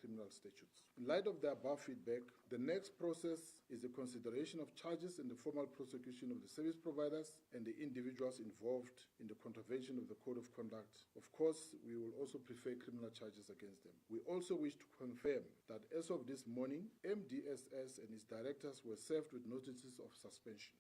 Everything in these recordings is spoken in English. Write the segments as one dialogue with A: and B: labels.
A: criminal statutes. In light of the above feedback, the next process is the consideration of charges in the formal prosecution of the service providers and the individuals involved in the contravention of the Code of Conduct. Of course, we will also prefer criminal charges against them. We also wish to confirm that as of this morning, MDSS and its directors were served with notices of suspension.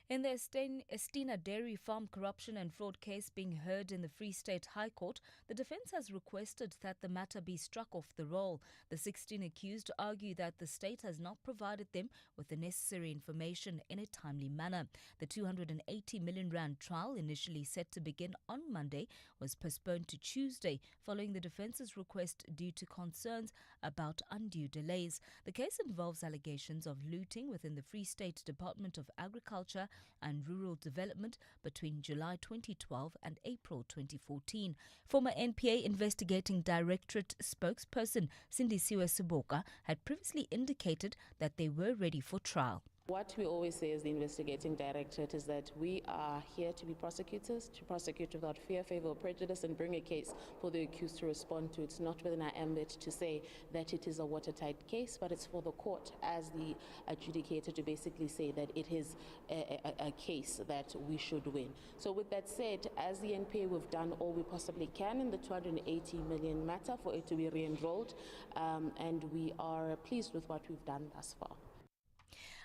B: In the Estina Dairy Farm corruption and fraud case being heard in the Free State High Court, the defence has requested that the matter be struck off the roll. The 16 accused argue that the state has not provided them with the necessary information in a timely manner. The 280 million rand trial, initially set to begin on Monday, was postponed to Tuesday following the defence's request due to concerns about undue delays. The case involves allegations of looting within the Free State Department of Agriculture and Rural Development between July 2012 and April 2014. Former NPA Investigating Directorate spokesperson Sindisiwe Siboka had previously indicated that they were ready for trial.
C: What we always say as the investigating directorate is that we are here to be prosecutors, to prosecute without fear, favour or prejudice and bring a case for the accused to respond to. It's not within our ambit to say that it is a watertight case, but it's for the court as the adjudicator to basically say that it is a case that we should win. So with that said, as the NPA, we've done all we possibly can in the 280 million matter for it to be re-enrolled, and we are pleased with what we've done thus far.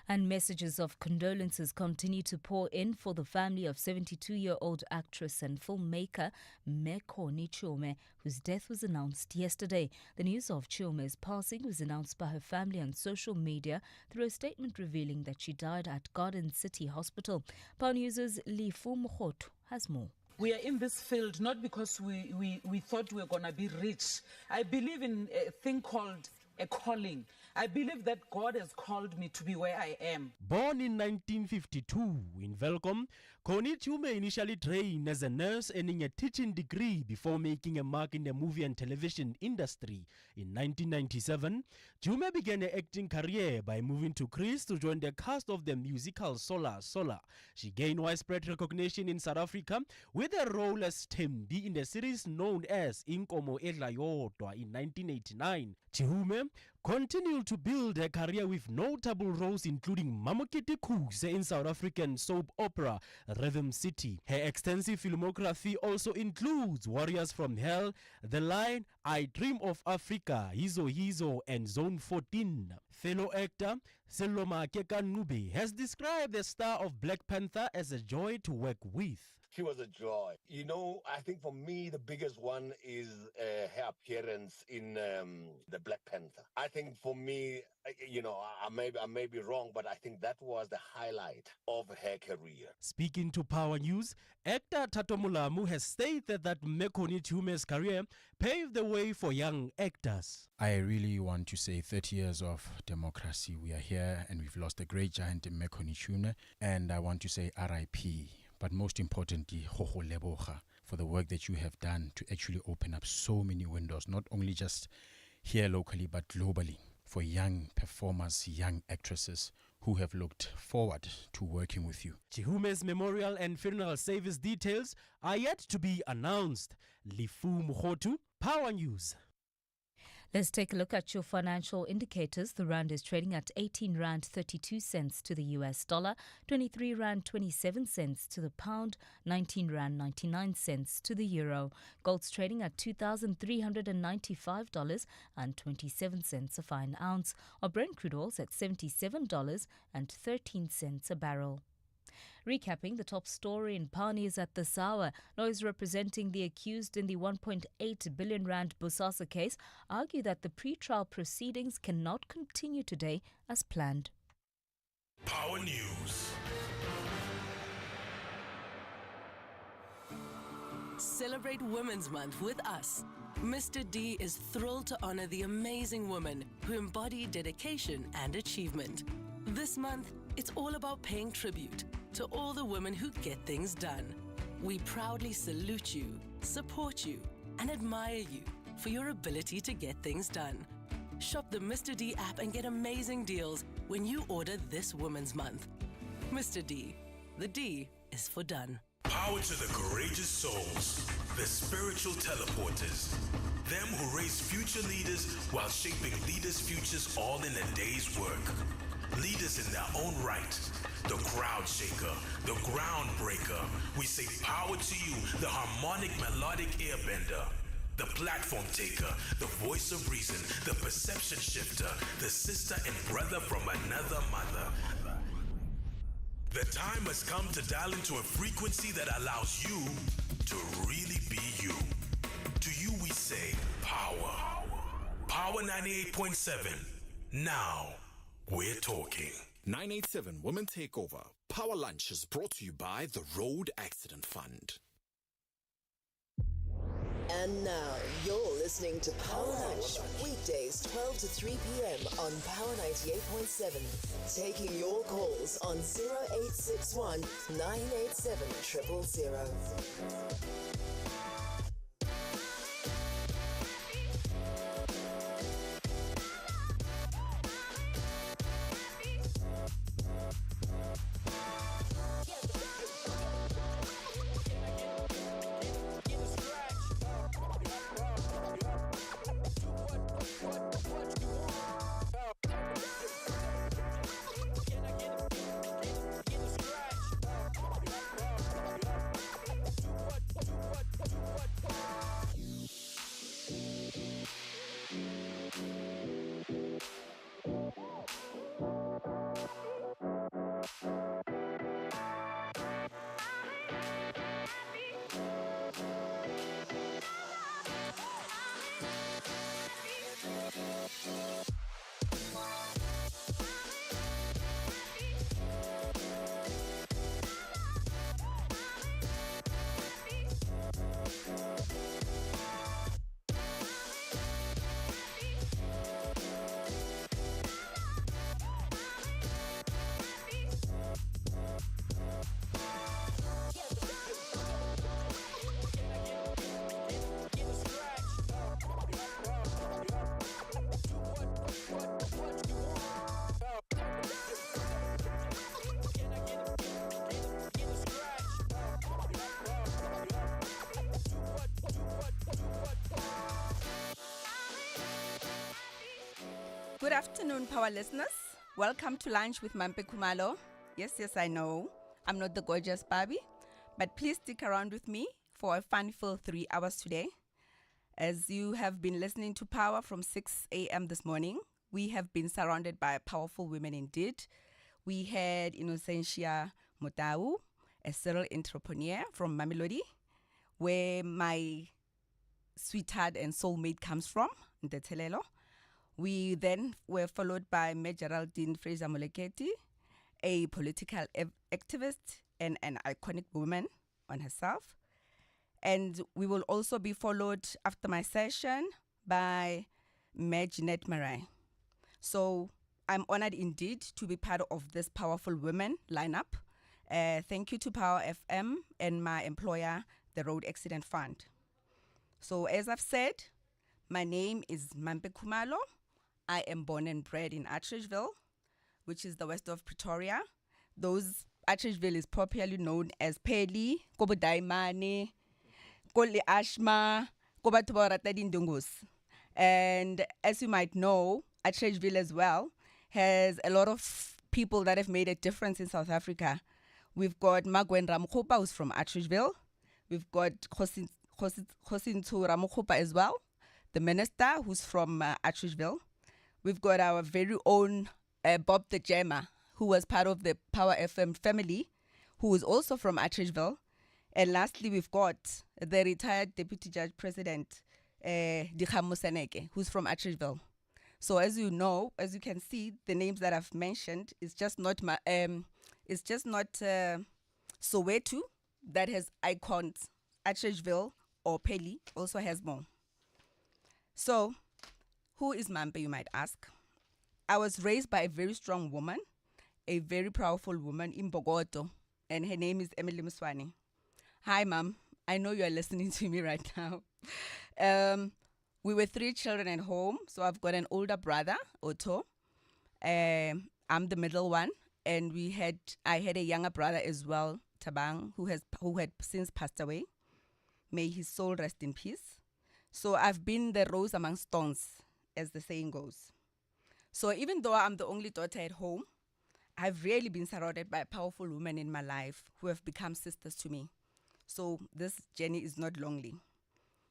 B: And messages of condolences continue to pour in for the family of 72-year-old actress and filmmaker Mekoni Chiume, whose death was announced yesterday. The news of Chiume's passing was announced by her family on social media through a statement revealing that she died at Garden City Hospital. Power News' Lifu Mokhotu has more.
D: We are in this field not because we thought we were going to be rich. I believe in a thing called a calling. I believe that God has called me to be where I am.
E: Born in 1952 in Welkom, Connie Chiume initially trained as a nurse, earning a teaching degree before making a mark in the movie and television industry. In 1997, Chiume began her acting career by moving to Greece to join the cast of the musical Sola Sola. She gained widespread recognition in South Africa with a role as Tembi in the series known as Inkomo Edla Yodwa in 1989. Chiume continued to build her career with notable roles including Mamokete Kuse in South African soap opera Rhythm City. Her extensive filmography also includes Warriors from Hell, The Line, I Dream of Africa, Hizo Hizo and Zone 14. Fellow actor Seloma Kekanube has described the star of Black Panther as a joy to work with.
F: She was a joy. You know, I think for me, the biggest one is her appearance in the Black Panther. I think for me, you know, I may be wrong, but I think that was the highlight of her career.
E: Speaking to Power News, actor Tato Mulamu has stated that Mekoni Chiume's career paved the way for young actors.
G: I really want to say 30 years of democracy. We are here and we've lost a great giant in Mekoni Chiume. And I want to say R.I.P. But most importantly, Hoho Leboga, for the work that you have done to actually open up so many windows, not only just here locally, but globally, for young performers, young actresses who have looked forward to working with you.
E: Chiume's memorial and funeral service details are yet to be announced. Lifu Mokhotu, Power News.
B: Let's take a look at your financial indicators. The rand is trading at 18 rand 32 cents to the US dollar, 23 rand 27 cents to the pound, 19 rand 99 cents to the euro. Gold's trading at $2,395.27 a fine ounce. Our Brent crude oil's at $77.13 a barrel. Recapping the top story in Power News at this hour, lawyers representing the accused in the 1.8 billion rand Bosasa case argue that the pre-trial proceedings cannot continue today as planned.
H: Power News.
I: Celebrate Women's Month with us. Mr. D is thrilled to honor the amazing women who embody dedication and achievement. This month, it's all about paying tribute to all the women who get things done. We proudly salute you, support you, and admire you for your ability to get things done. Shop the Mr. D app and get amazing deals when you order this Women's Month. Mr. D, the D is for done.
H: Power to the courageous souls, the spiritual teleporters. Them who raise future leaders while shaping leaders' futures all in a day's work. Leaders in their own right. The crowd shaker, the groundbreaker. We say power to you, the harmonic melodic airbender. The platform taker, the voice of reason, the perception shifter, the sister and brother from another mother. The time has come to dial into a frequency that allows you to really be you. To you we say power. Power 98.7. Now we're talking.
J: 987 Women Takeover. Power Lunch is brought to you by the Road Accident Fund.
K: And now you're listening to Power Lunch, weekdays 12 to 3 p.m. on Power 98.7. Taking your calls on 0861 987 000.
L: Good afternoon, Power listeners. Welcome to Lunch with Mampe Kumalo. Yes, I know. I'm not the gorgeous Barbie, but please stick around with me for a fun-filled 3 hours today. As you have been listening to Power from 6 a.m. this morning, we have been surrounded by powerful women indeed. We had Innocentia Motau, a serial entrepreneur from Mamelodi, where my sweetheart and soulmate comes from, Ntetelelo. We then were followed by Geraldine Fraser Moleketi, a political activist and an iconic woman on herself. And we will also be followed after my session by Jeanette Marai. So I'm honored indeed to be part of this powerful women lineup. Thank you to Power FM and my employer, the Road Accident Fund. So as I've said, my name is Mampe Kumalo. I am born and bred in Atteridgeville, which is the west of Pretoria. Atteridgeville is popularly known as Peli, Kobodaimane, Kole Ashma, Kobatubara. And as you might know, Atteridgeville as well has a lot of people that have made a difference in South Africa. We've got Magwen Ramokgopa, who's from Atteridgeville. We've got Khosinto Ramokgopa as well, the minister, who's from Atteridgeville. We've got our very own Bob the Jammer, who was part of the Power FM family, who is also from Atteridgeville. And lastly, we've got the retired Deputy Judge President, Dikgamo Seneke, who's from Atteridgeville. So as you know, as you can see, the names that I've mentioned is just not Soweto that has icons. Atteridgeville or Peli also has more. So, who is Mampe, you might ask? I was raised by a very strong woman, a very powerful woman in Bogoto, and her name is Emily Muswani. Hi, Mom. I know you are listening to me right now. We were 3 children at home, so I've got an older brother, Otto. I'm the middle one, and I had a younger brother as well, Tabang, who had since passed away. May his soul rest in peace. So I've been the rose amongst thorns, as the saying goes. So even though I'm the only daughter at home, I've really been surrounded by powerful women in my life who have become sisters to me. So this journey is not lonely.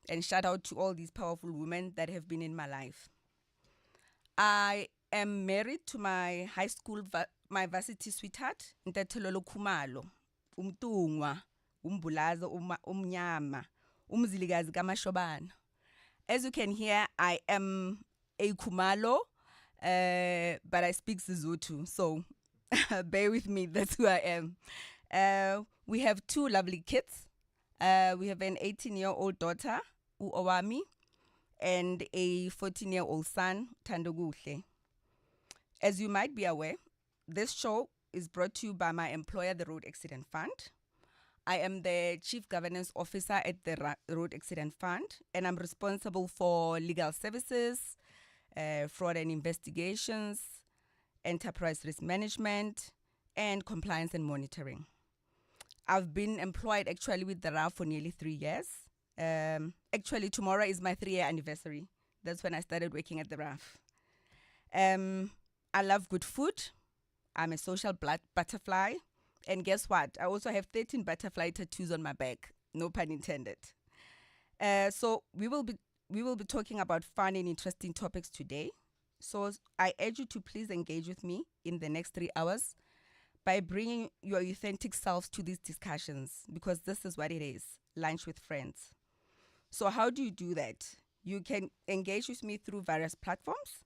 L: And shout out to all these powerful women that have been in my life. I am married to my high school, my varsity sweetheart, Ntethelolo Kumalo, umtungwa, umbulaza, umnyama, umzilikazi kamashobana. As you can hear, I am a Kumalo, but I speak Sesotho, so bear with me, that's who I am. We have 2 lovely kids. We have an 18-year-old daughter, Uowami, and a 14-year-old son, Tandoguhle. As you might be aware, this show is brought to you by my employer, the Road Accident Fund. I am the Chief Governance Officer at the Road Accident Fund, and I'm responsible for legal services, fraud and investigations, enterprise risk management, and compliance and monitoring. I've been employed actually with the RAF for nearly 3 years. Actually, tomorrow is my 3-year anniversary. That's when I started working at the RAF. I love good food. I'm a social butterfly. And guess what? I also have 13 butterfly tattoos on my back. No pun intended. So we will be talking about fun and interesting topics today. So I urge you to please engage with me in the next 3 hours by bringing your authentic selves to these discussions, because this is what it is, lunch with friends. So how do you do that? You can engage with me through various platforms.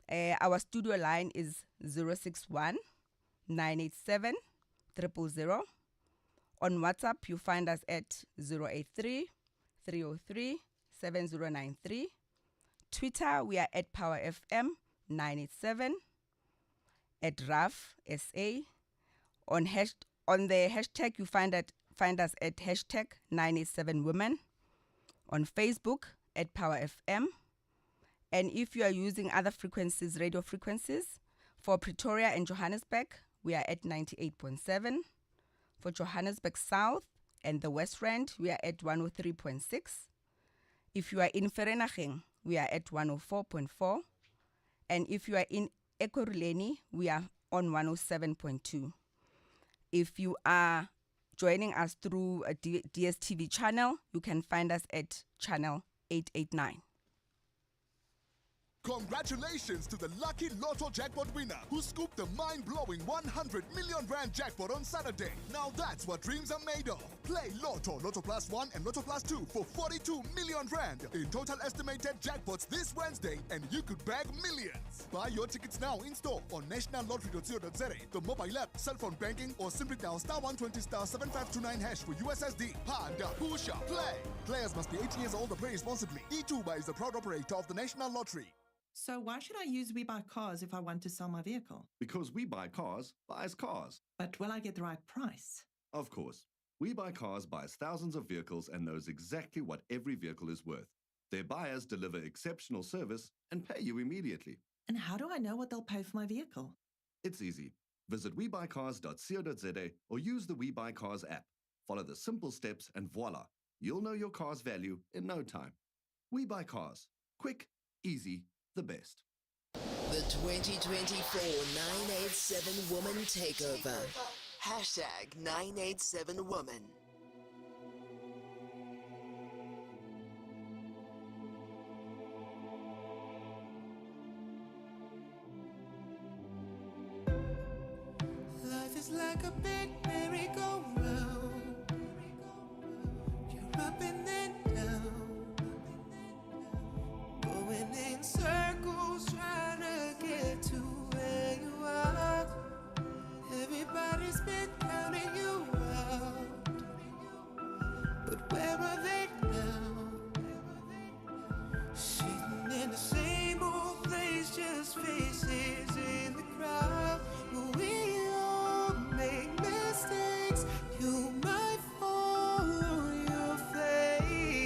L: Our studio line is 061 987 000. On WhatsApp, you find us at 083 303 7093. Twitter, we are at PowerFM 987. At RAF SA. On the hashtag, you find us at hashtag 987women. On Facebook, at PowerFM. And if you are using other frequencies, radio frequencies, for Pretoria and Johannesburg, we are at 98.7. For Johannesburg South and the West Rand, we are at 103.6. If you are in Vereeniging, we are at 104.4. And if you are in Ekurhuleni, we are on 107.2. If you are joining us through a DSTV channel, you can find us at channel 889.
M: Congratulations to the lucky Lotto jackpot winner who scooped the mind-blowing 100 million rand jackpot on Saturday. Now that's what dreams are made of. Play Lotto, Lotto Plus 1 and Lotto Plus 2 for 42 million rand in total estimated jackpots this Wednesday, and you could bag millions. Buy your tickets now in store on nationallottery.co.za, the mobile app, cell phone banking, or simply dial *120*7529# for USSD. Panda, Pusha, play. Players must be 18 years old or play responsibly. E2 is the proud operator of the National Lottery.
N: So why should I use We Buy Cars if I want to sell my vehicle?
O: Because We Buy Cars buys cars.
N: But will I get the right price?
O: Of course. We Buy Cars buys thousands of vehicles and knows exactly what every vehicle is worth. Their buyers deliver exceptional service and pay you immediately.
N: And how do I know what they'll pay for my vehicle?
O: It's easy. Visit webuycars.co.za or use the We Buy Cars app. Follow the simple steps and voila, you'll know your car's value in no time. We Buy Cars. Quick, easy, the best.
K: The 2024 987 Woman Takeover. Hashtag 987 Woman.
P: Life is like a big merry-go-round. You're up and then down, going in circles, trying to get to where you are. Everybody's been counting you out, but where are they now? Sitting in the same old place, just faces in the crowd. We all make mistakes. You might fall on your face.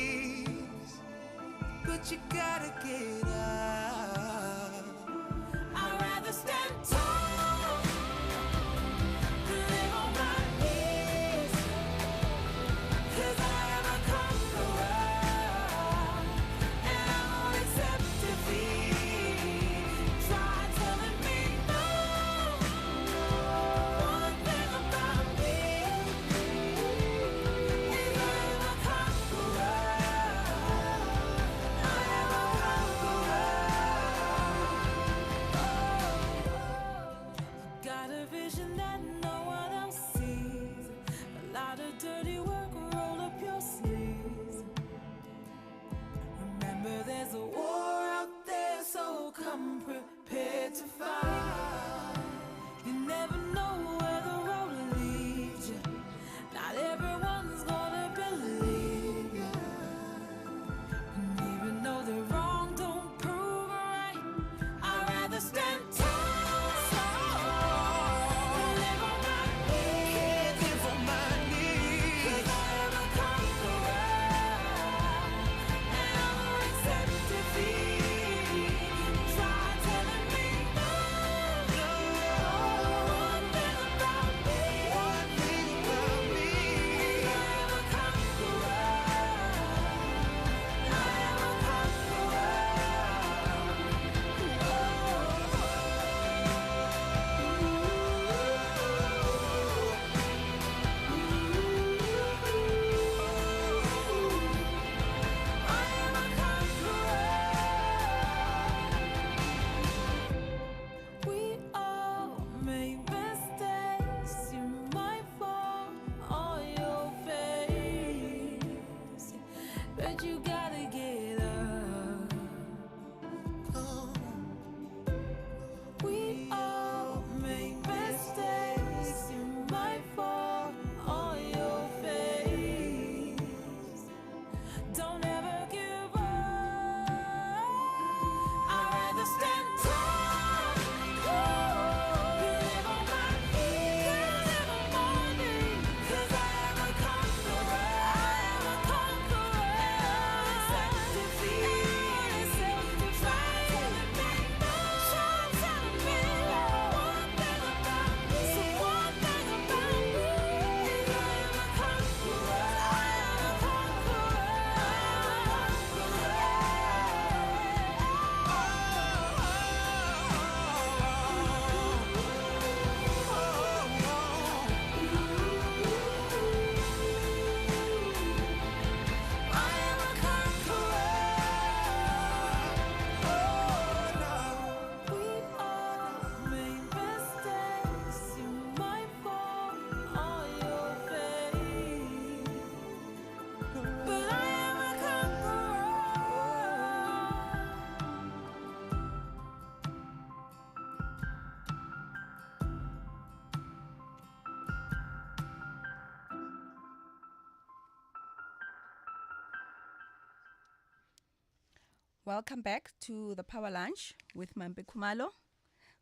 L: Welcome back to the Power Lunch with Mampe Kumalo.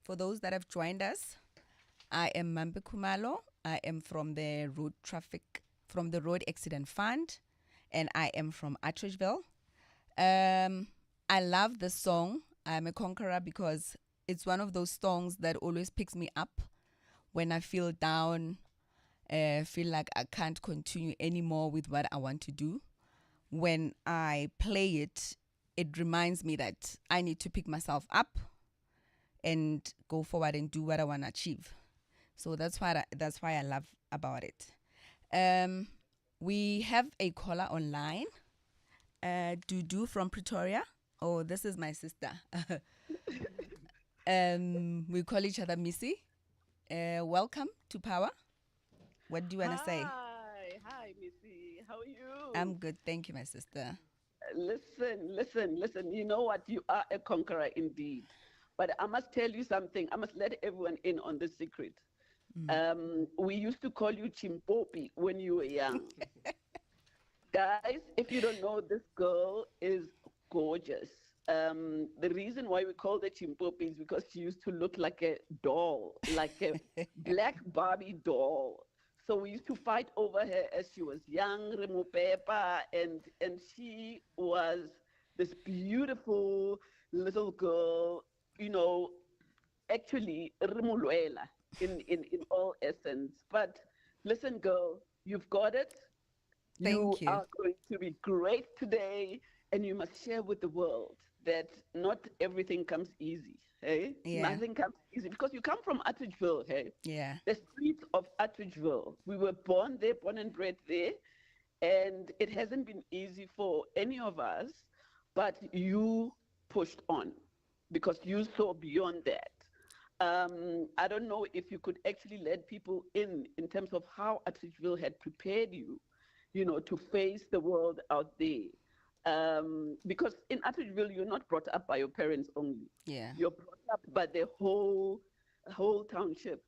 L: For those that have joined us, I am Mampe Kumalo. I am from the Road Accident Fund, and I am from Atteridgeville. I love this song, I'm a Conqueror, because it's one of those songs that always picks me up when I feel down, feel like I can't continue anymore with what I want to do. When I play it, it reminds me that I need to pick myself up and go forward and do what I want to achieve. So that's why I love about it. We have a caller online, Dudu from Pretoria. Oh, this is my sister. We call each other Missy. Welcome to Power. What do you want to say?
Q: Hi, Missy. How are you?
L: I'm good, thank you, my sister.
Q: Listen. You know what? You are a conqueror indeed. But I must tell you something. I must let everyone in on the secret. We used to call you Chimpopi when you were young. Guys, if you don't know, this girl is gorgeous. The reason why we called her Chimpopi is because she used to look like a doll, like a black Barbie doll. So we used to fight over her as she was young, Remo Pepa, and she was this beautiful little girl, actually Remulwela in all essence. But listen, girl, you've got it.
L: Thank you.
Q: You are going to be great today, and you must share with the world that not everything comes easy. Hey, nothing comes easy because you come from Atteridgeville. Hey, the streets of Atteridgeville. We were born there, born and bred there, and it hasn't been easy for any of us. But you pushed on because you saw beyond that. I don't know if you could actually let people in terms of how Atteridgeville had prepared you, to face the world out there. Because in Atteridgeville, you're not brought up by your parents only.
L: Yeah.
Q: You're brought up by the whole township.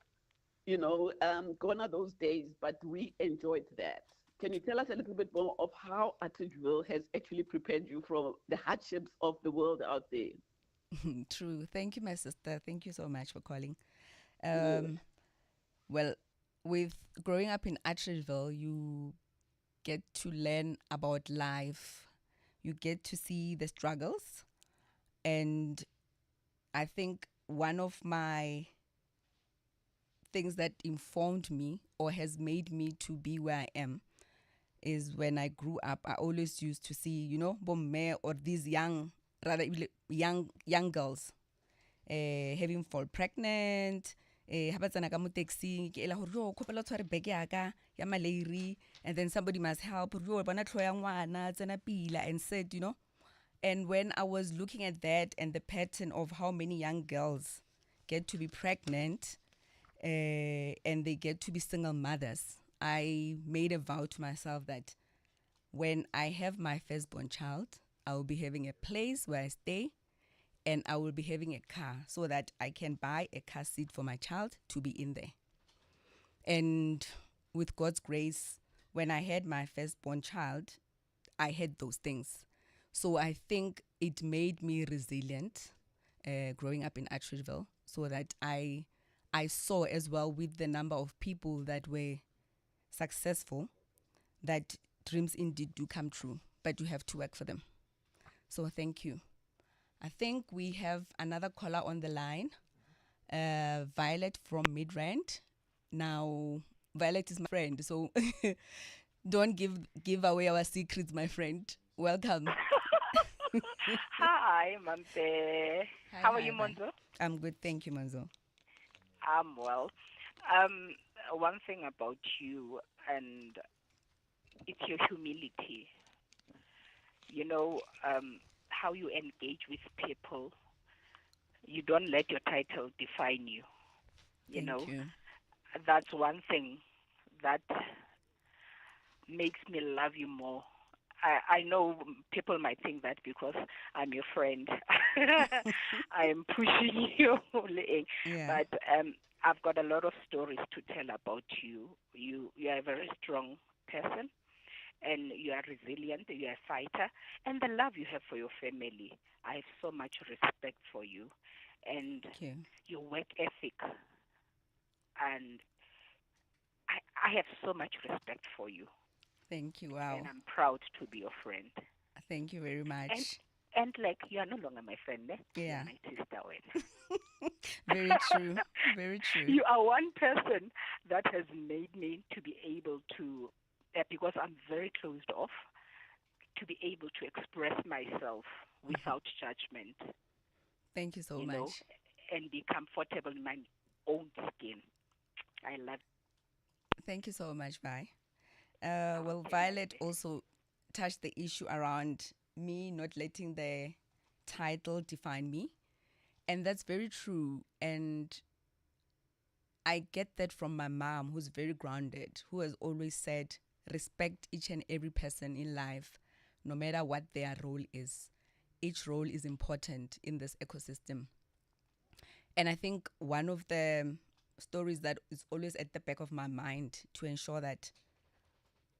Q: Gone are those days, but we enjoyed that. Can you tell us a little bit more of how Atteridgeville has actually prepared you for the hardships of the world out there?
L: True. Thank you, my sister. Thank you so much for calling. Well, with growing up in Atteridgeville, you get to learn about life. You get to see the struggles. And I think one of my things that informed me or has made me to be where I am is when I grew up, I always used to see, bomme or these young girls having fall pregnant, and then somebody must help, and said, and when I was looking at that and the pattern of how many young girls get to be pregnant and they get to be single mothers, I made a vow to myself that when I have my firstborn child, I will be having a place where I stay, and I will be having a car so that I can buy a car seat for my child to be in there. And with God's grace, when I had my firstborn child, I had those things. So I think it made me resilient growing up in Atteridgeville, so that I saw as well with the number of people that were successful that dreams indeed do come true, but you have to work for them. So thank you. I think we have another caller on the line, Violet from Midrand. Now, Violet is my friend, so don't give away our secrets, my friend. Welcome.
R: Hi, Mampe. How are you, Monzo?
L: I'm good, thank you, Monzo.
R: I'm well. One thing about you, and it's your humility. How you engage with people. You don't let your title define you.
L: Thank you.
R: That's one thing that makes me love you more. I know people might think that because I'm your friend, I am pushing you, but I've got a lot of stories to tell about you. You are a very strong person, and you are resilient, you are a fighter, and the love you have for your family. I have so much respect for you and your work ethic. And I have so much respect for you.
L: Thank you. Wow.
R: And I'm proud to be your friend.
L: Thank you very much.
R: And like, you are no longer my friend, eh?
L: Yeah.
R: You're my sister. When.
L: Very true. Very true.
R: You are one person that has made me to be able to, because I'm very closed off, to be able to express myself without judgment.
L: Thank you so much.
R: Know, and be comfortable in my own skin. I love it.
L: Thank you so much, Vi. Well, Violet also touched the issue around me not letting the title define me. And that's very true. And I get that from my mom, who's very grounded, who has always said, respect each and every person in life, no matter what their role is. Each role is important in this ecosystem. And I think one of the stories that is always at the back of my mind to ensure that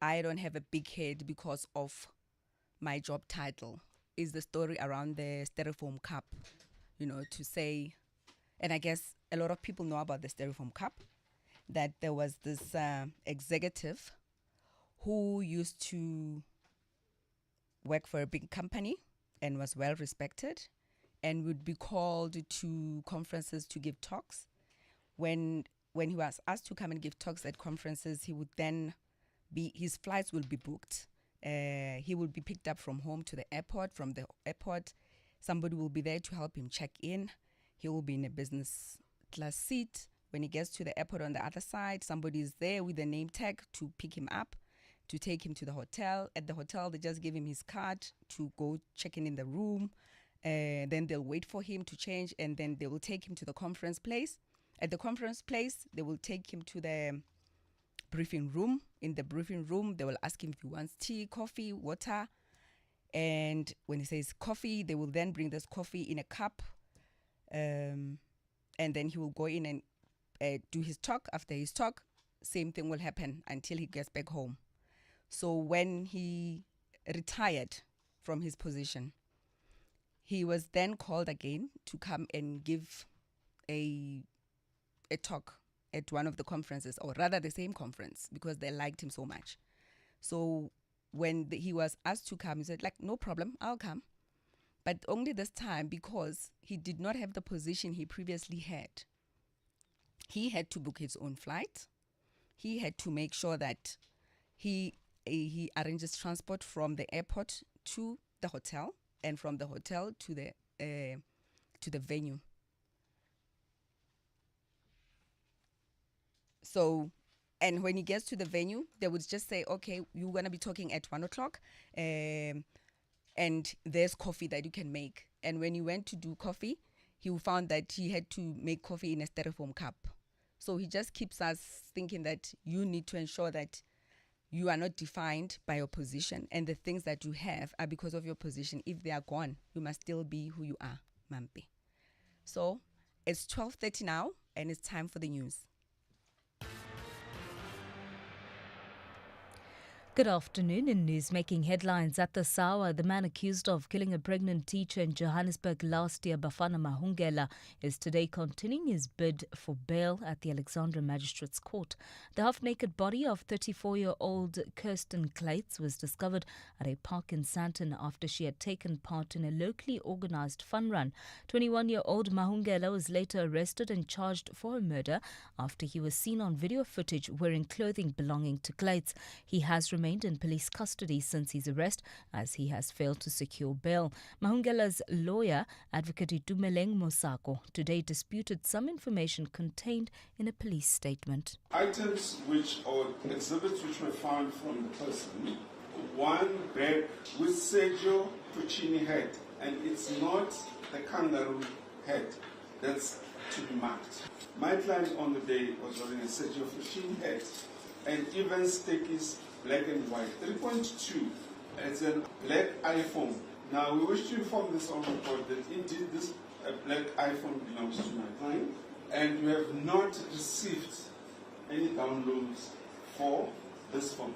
L: I don't have a big head because of my job title is the story around the styrofoam cup, to say, and I guess a lot of people know about the styrofoam cup, that there was this executive who used to work for a big company and was well respected and would be called to conferences to give talks. When he was asked to come and give talks at conferences, he would then his flights will be booked. He will be picked up from home to the airport. From the airport, somebody will be there to help him check in. He will be in a business class seat. When he gets to the airport on the other side, somebody is there with a name tag to pick him up, to take him to the hotel. At the hotel, they just give him his card to go check in the room. Then they'll wait for him to change, and then they will take him to the conference place. At the conference place, they will take him to the briefing room. In the briefing room, they will ask him if he wants tea, coffee, water. And when he says coffee, they will then bring this coffee in a cup. And then he will go in and do his talk. After his talk, same thing will happen until he gets back home. So when he retired from his position, he was then called again to come and give a talk at one of the conferences, or rather the same conference, because they liked him so much. So when he was asked to come, he said, no problem, I'll come. But only this time, because he did not have the position he previously had. He had to book his own flight. He had to make sure that he arranges transport from the airport to the hotel, and from the hotel to the venue. So, and when he gets to the venue, they would just say, okay, you're going to be talking at 1:00, and there's coffee that you can make. And when he went to do coffee, he found that he had to make coffee in a styrofoam cup. So he just keeps us thinking that you need to ensure that you are not defined by your position, and the things that you have are because of your position. If they are gone, you must still be who you are, Mampe. So it's 12:30 now, and it's time for the news.
B: Good afternoon. In news making headlines at the Sawa, the man accused of killing a pregnant teacher in Johannesburg last year, Bafana Mahungela, is today continuing his bid for bail at the Alexandra Magistrates Court. The half-naked body of 34-year-old Kirsten Kleitz was discovered at a park in Sandton after she had taken part in a locally organized fun run. 21-year-old Mahungela was later arrested and charged for a murder after he was seen on video footage wearing clothing belonging to Kleitz. He has remained in police custody since his arrest, as he has failed to secure bail. Mahungela's lawyer, Advocate Itumeleng Mosako, today disputed some information contained in a police statement.
S: Items or exhibits which were found from the person: one bag with Sergio Puccini head, and it's not the kangaroo head that's to be marked. My client on the day was wearing a Sergio Puccini head, and even Stekis black and white. 3.2, it's a black iPhone. Now, we wish to inform this on record that indeed this black iPhone belongs to my client, and we have not received any downloads for this phone.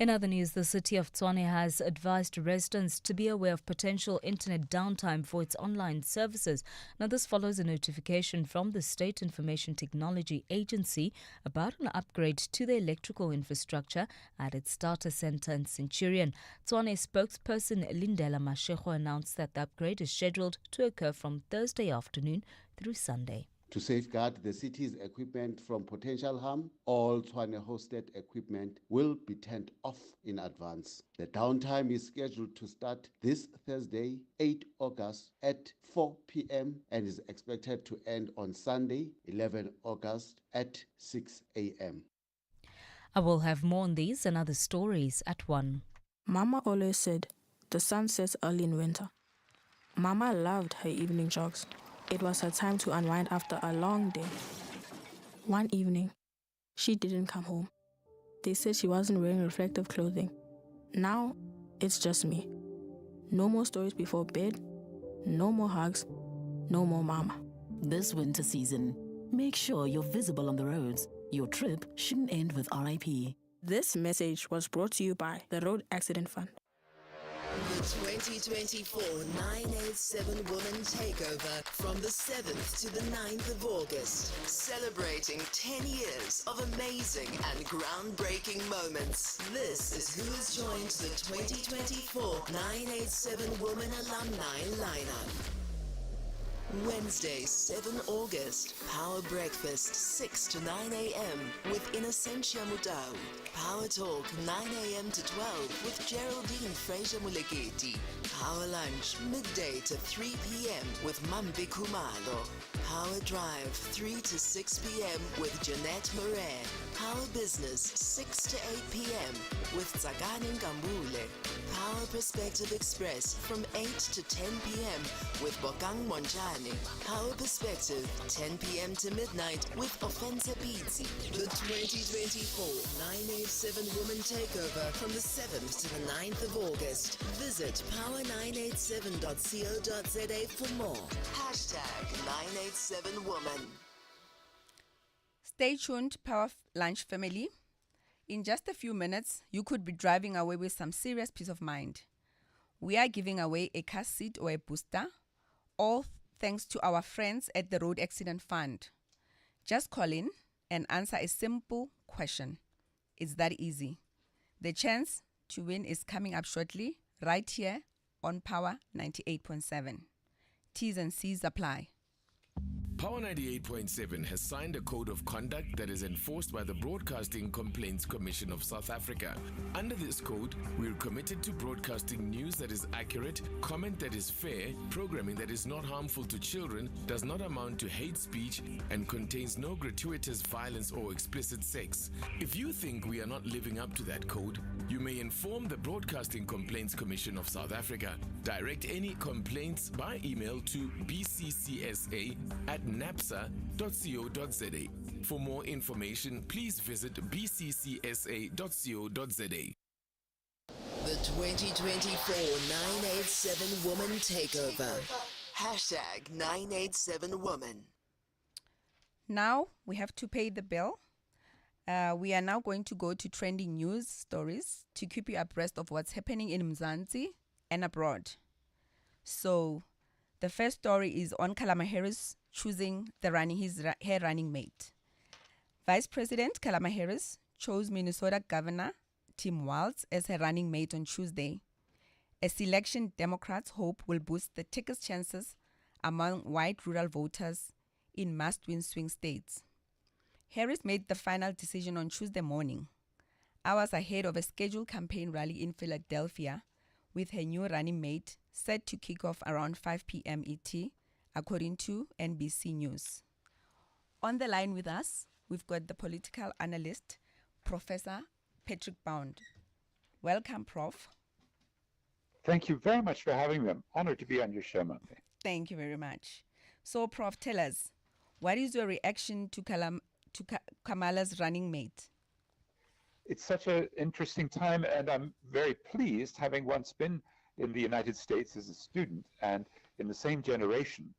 B: In other news, the city of Tshwane has advised residents to be aware of potential internet downtime for its online services. Now, this follows a notification from the State Information Technology Agency about an upgrade to the electrical infrastructure at its data center in Centurion. Tshwane spokesperson Lindela Mashego announced that the upgrade is scheduled to occur from Thursday afternoon through Sunday.
T: To safeguard the city's equipment from potential harm, all Tshwane-hosted equipment will be turned off in advance. The downtime is scheduled to start this Thursday, 8 August at 4 p.m. and is expected to end on Sunday, 11 August at 6 a.m.
B: I will have more on these and other stories at 1.
U: Mama always said the sun sets early in winter. Mama loved her evening jogs. It was her time to unwind after a long day. One evening, she didn't come home. They said she wasn't wearing reflective clothing. Now, it's just me. No more stories before bed, no more hugs, no more mama.
V: This winter season, make sure you're visible on the roads. Your trip shouldn't end with RIP.
U: This message was brought to you by the Road Accident Fund.
K: The 2024 987 Women Takeover from the 7th to the 9th of August. Celebrating 10 years of amazing and groundbreaking moments. This is who's joined the 2024 987 Women Alumni lineup. Wednesday, 7 August, Power Breakfast, 6 to 9 a.m. with Innocentia Mudau. Power Talk, 9 a.m. to 12 with Geraldine Fraser-Muleketi. Power Lunch, midday to 3 p.m. with Mampe Kumalo. Power Drive, 3 to 6 p.m. with Jeanette Murray. Power Business, 6 to 8 p.m. with Tsakani Nkambule. Power Perspective Express from 8 to 10 p.m. with Bokang Monchane. Power Perspective, 10 p.m. to midnight with Offensa Beatsi. The 2024 987 Women Takeover from the 7th to the 9th of August. Visit power987.co.za for more. #987woman.
L: Stay tuned, Power Lunch family. In just a few minutes, you could be driving away with some serious peace of mind. We are giving away a car seat or a booster, all thanks to our friends at the Road Accident Fund. Just call in and answer a simple question. It's that easy. The chance to win is coming up shortly, right here on Power 98.7. T's and C's apply.
W: Power 98.7 has signed a code of conduct that is enforced by the Broadcasting Complaints Commission of South Africa. Under this code, we are committed to broadcasting news that is accurate, comment that is fair, programming that is not harmful to children, does not amount to hate speech, and contains no gratuitous violence or explicit sex. If you think we are not living up to that code, you may inform the Broadcasting Complaints Commission of South Africa. Direct any complaints by email to bccsa@napsa.co.za. For more information, please visit bccsa.co.za.
K: The 2024 987 Woman Takeover. #987woman.
L: Now we have to pay the bill. We are now going to go to trending news stories to keep you abreast of what's happening in Mzansi and abroad. So, the first story is on Kalama Harris choosing her running mate. Vice President Kalama Harris chose Minnesota Governor Tim Walz as her running mate on Tuesday. A selection Democrats hope will boost the ticket's chances among white rural voters in must-win swing states. Harris made the final decision on Tuesday morning, hours ahead of a scheduled campaign rally in Philadelphia, with her new running mate set to kick off around 5 p.m. ET, according to NBC News. On the line with us, we've got the political analyst, Professor Patrick Bound. Welcome, Prof.
X: Thank you very much for having me. I'm honored to be on your show, Mampe.
L: Thank you very much. So, Prof, tell us, what is your reaction to Kamala's running mate?
X: It's such an interesting time, and I'm very pleased, having once been in the United States as a student and in the same generation,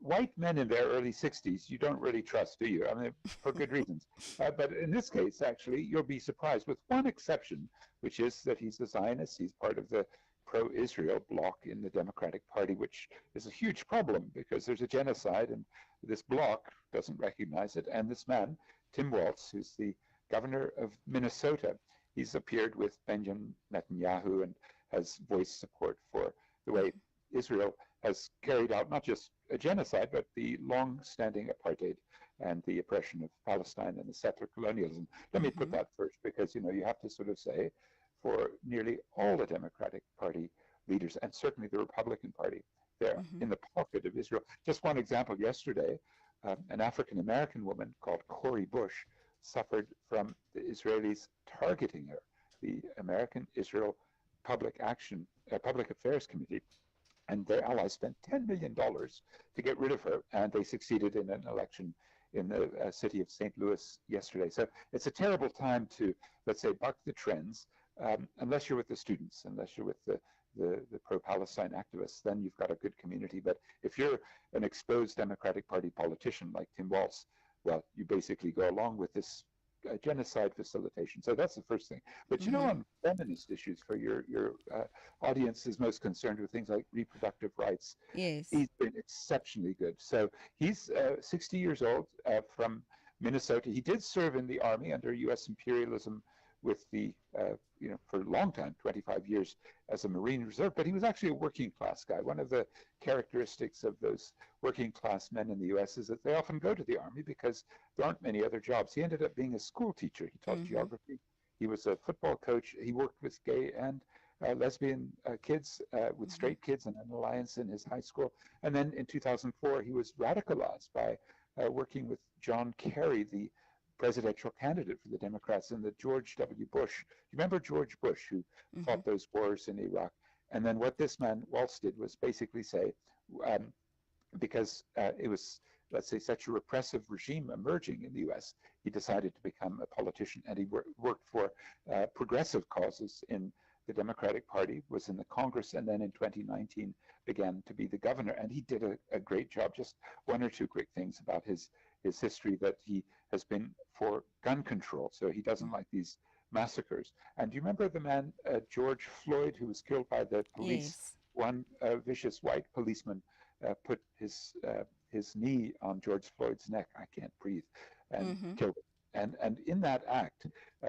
X: White men in their early 60s, you don't really trust, do you? I mean, for good reasons. But in this case, actually, you'll be surprised, with one exception, which is that he's a Zionist. He's part of the pro-Israel bloc in the Democratic Party, which is a huge problem because there's a genocide and this bloc doesn't recognize it. And this man, Tim Walz, who's the governor of Minnesota, he's appeared with Benjamin Netanyahu and has voiced support for the way Israel has carried out not just a genocide, but the long-standing apartheid and the oppression of Palestine and the settler colonialism. Let me put that first, because you have to sort of say, for nearly all the Democratic Party leaders, and certainly the Republican Party, they're in the pocket of Israel. Just one example: yesterday, an African-American woman called Cori Bush suffered from the Israelis targeting her. The American-Israel Public Affairs Committee and their allies spent $10 million to get rid of her, and they succeeded in an election in the city of St. Louis yesterday. So it's a terrible time to, let's say, buck the trends, unless you're with the students, unless you're with the pro-Palestine activists, then you've got a good community. But if you're an exposed Democratic Party politician like Tim Walz, well, you basically go along with this genocide facilitation. So that's the first thing. But on feminist issues, for your audience is most concerned with things like reproductive rights.
L: Yes.
X: He's been exceptionally good. So he's 60 years old, from Minnesota. He did serve in the Army under U.S. imperialism with the, for a long time, 25 years as a Marine Reserve, but he was actually a working class guy. One of the characteristics of those working class men in the U.S. is that they often go to the Army because there aren't many other jobs. He ended up being a school teacher. He taught geography. He was a football coach. He worked with gay and lesbian kids, with straight kids, and an alliance in his high school. And then in 2004, he was radicalized by working with John Kerry, the presidential candidate for the Democrats, and the George W. Bush. You remember George Bush, who fought those wars in Iraq? And then what this man Walz did was basically say, because it was, let's say, such a repressive regime emerging in the U.S., he decided to become a politician, and he worked for progressive causes in the Democratic Party, was in the Congress, and then in 2019 began to be the governor. And he did a great job. Just one or two quick things about his history: that he has been for gun control, so he doesn't like these massacres. And do you remember the man George Floyd, who was killed by the police?
L: Yes.
X: One vicious white policeman put his knee on George Floyd's neck. I can't breathe, and killed him. And in that act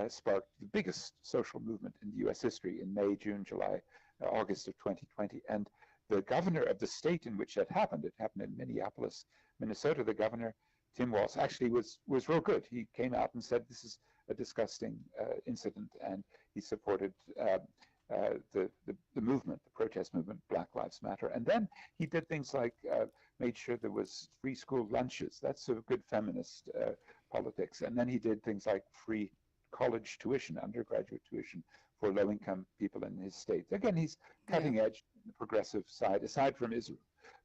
X: sparked the biggest social movement in U.S. history in May, June, July, August of 2020. And the governor of the state in which it happened in Minneapolis, Minnesota, the governor, Tim Walz, actually was real good. He came out and said this is a disgusting incident, and he supported the movement, the protest movement, Black Lives Matter. And then he did things like made sure there was free school lunches. That's sort of good feminist politics. And then he did things like free college tuition, undergraduate tuition for low-income people in his state. Again, he's cutting edge on the progressive side, aside from Israel,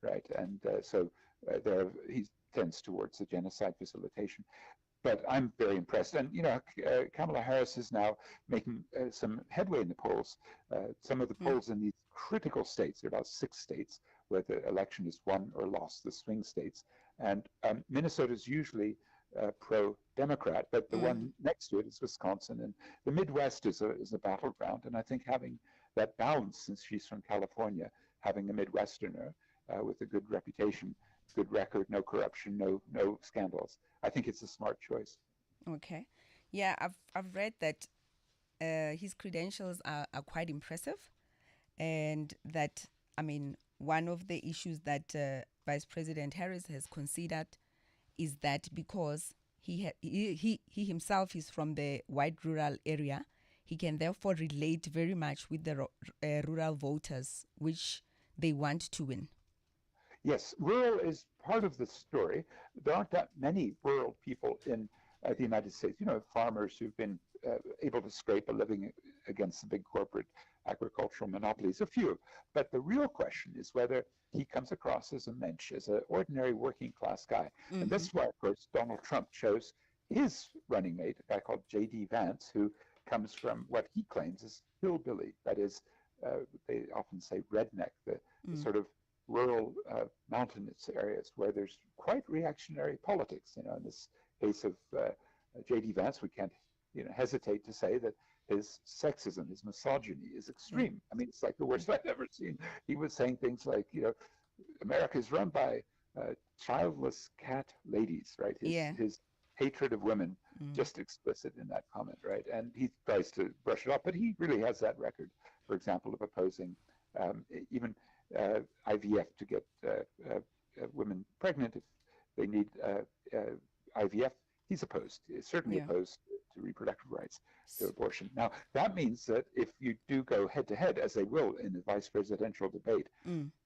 X: right? And so he tends towards the genocide facilitation. But I'm very impressed. And, Kamala Harris is now making some headway in the polls. Some of the polls in these critical states, there are about 6 states where the election is won or lost, the swing states. And Minnesota is usually pro-Democrat, but the one next to it is Wisconsin. And the Midwest is a battleground. And I think having that balance, since she's from California, having a Midwesterner with a good reputation, good record, no corruption, no scandals, I think it's a smart choice.
L: Okay. Yeah, I've read that his credentials are quite impressive, and that, one of the issues that Vice President Harris has considered is that because he himself is from the white rural area, he can therefore relate very much with the rural voters, which they want to win.
X: Yes, rural is part of the story. There aren't that many rural people in the United States. Farmers who've been able to scrape a living against the big corporate agricultural monopolies, a few. But the real question is whether he comes across as a mensch, as an ordinary working class guy. And this is why, of course, Donald Trump chose his running mate, a guy called J.D. Vance, who comes from what he claims is hillbilly. That is, they often say redneck, the sort of rural mountainous areas where there's quite reactionary politics. In this case of J.D. Vance, we can't hesitate to say that his sexism, his misogyny is extreme. I mean, it's like the worst I've ever seen. He was saying things like, America is run by childless cat ladies, right? His hatred of women, just explicit in that comment, right? And he tries to brush it off, but he really has that record, for example, of opposing even IVF to get women pregnant if they need IVF. He's opposed, certainly opposed to reproductive rights, to abortion. Now, that means that if you do go head-to-head, as they will in the vice presidential debate,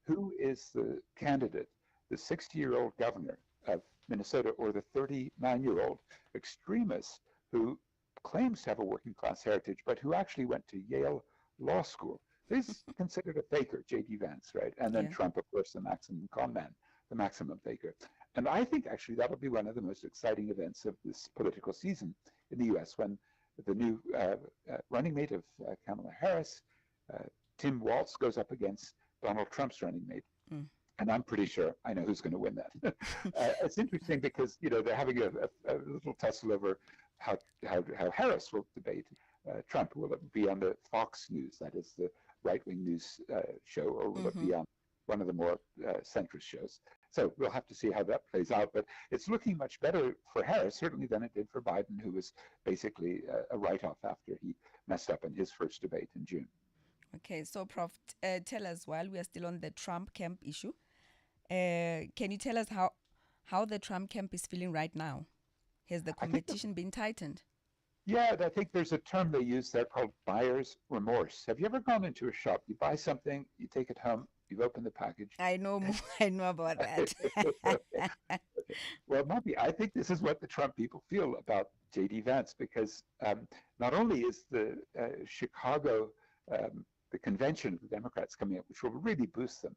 X: who is the candidate, the 60-year-old governor of Minnesota or the 39-year-old extremist who claims to have a working-class heritage, but who actually went to Yale Law School? He's considered a faker, J.D. Vance, right? And then Trump, of course, the maximum con man, the maximum faker. And I think actually that'll be one of the most exciting events of this political season in the U.S. when the new running mate of Kamala Harris, Tim Walz, goes up against Donald Trump's running mate. And I'm pretty sure I know who's going to win that. It's interesting because, they're having a little tussle over how Harris will debate Trump. Will it be on the Fox News, that is the right-wing news show, or will it be on one of the more centrist shows? So we'll have to see how that plays out. But it's looking much better for Harris, certainly, than it did for Biden, who was basically a write-off after he messed up in his first debate in June.
L: Okay, so Prof, tell us, while we are still on the Trump camp issue, can you tell us how the Trump camp is feeling right now? Has the competition been tightened?
X: Yeah, I think there's a term they use there called buyer's remorse. Have you ever gone into a shop, you buy something, you take it home, you open the package?
L: I know about that.
X: Well, Mampe, I think this is what the Trump people feel about J.D. Vance, because not only is the Chicago, the convention of the Democrats coming up, which will really boost them,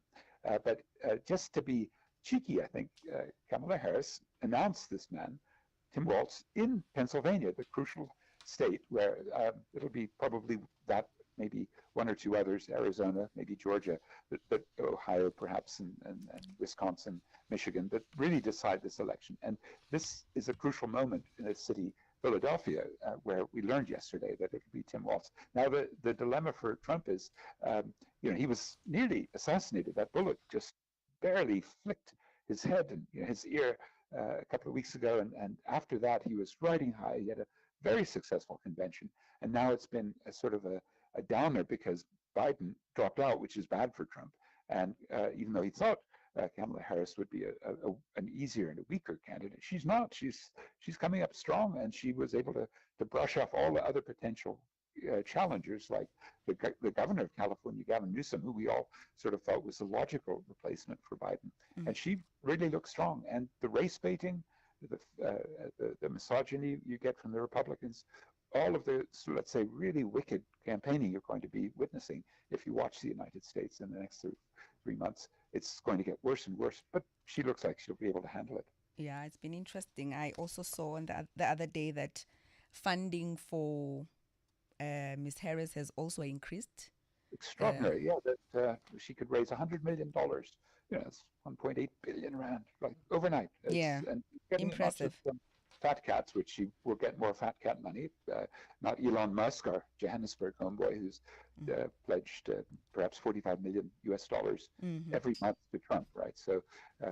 X: but just to be cheeky, I think Kamala Harris announced this man, Tim Walz, in Pennsylvania, the crucial state where it'll be probably that, maybe one or two others, Arizona, maybe Georgia, but Ohio perhaps, and Wisconsin, Michigan, that really decide this election. And this is a crucial moment in a city, Philadelphia, where we learned yesterday that it'll be Tim Walz. Now, the dilemma for Trump is, he was nearly assassinated. That bullet just barely flicked his head and his ear a couple of weeks ago, and after that he was riding high. He had a very successful convention, and now it's been a sort of a downer because Biden dropped out, which is bad for Trump. And even though he thought Kamala Harris would be an easier and a weaker candidate, she's not. She's coming up strong, and she was able to brush off all the other potential challengers, like the governor of California, Gavin Newsom, who we all sort of thought was a logical replacement for Biden. And she really looks strong. And the race baiting, the misogyny you get from the Republicans, all of the, so let's say, really wicked campaigning you're going to be witnessing if you watch the United States in the next 3 months, it's going to get worse and worse. But she looks like she'll be able to handle it.
L: Yeah, it's been interesting. I also saw on the other day that funding for Ms. Harris has also increased.
X: Extraordinary, that she could raise $100 million. It's 1.8 billion rand, like overnight. And
L: impressive.
X: Not just fat cats, which she will get more fat cat money. Not Elon Musk, our Johannesburg homeboy, who's pledged perhaps $45 million every month to Trump, right? So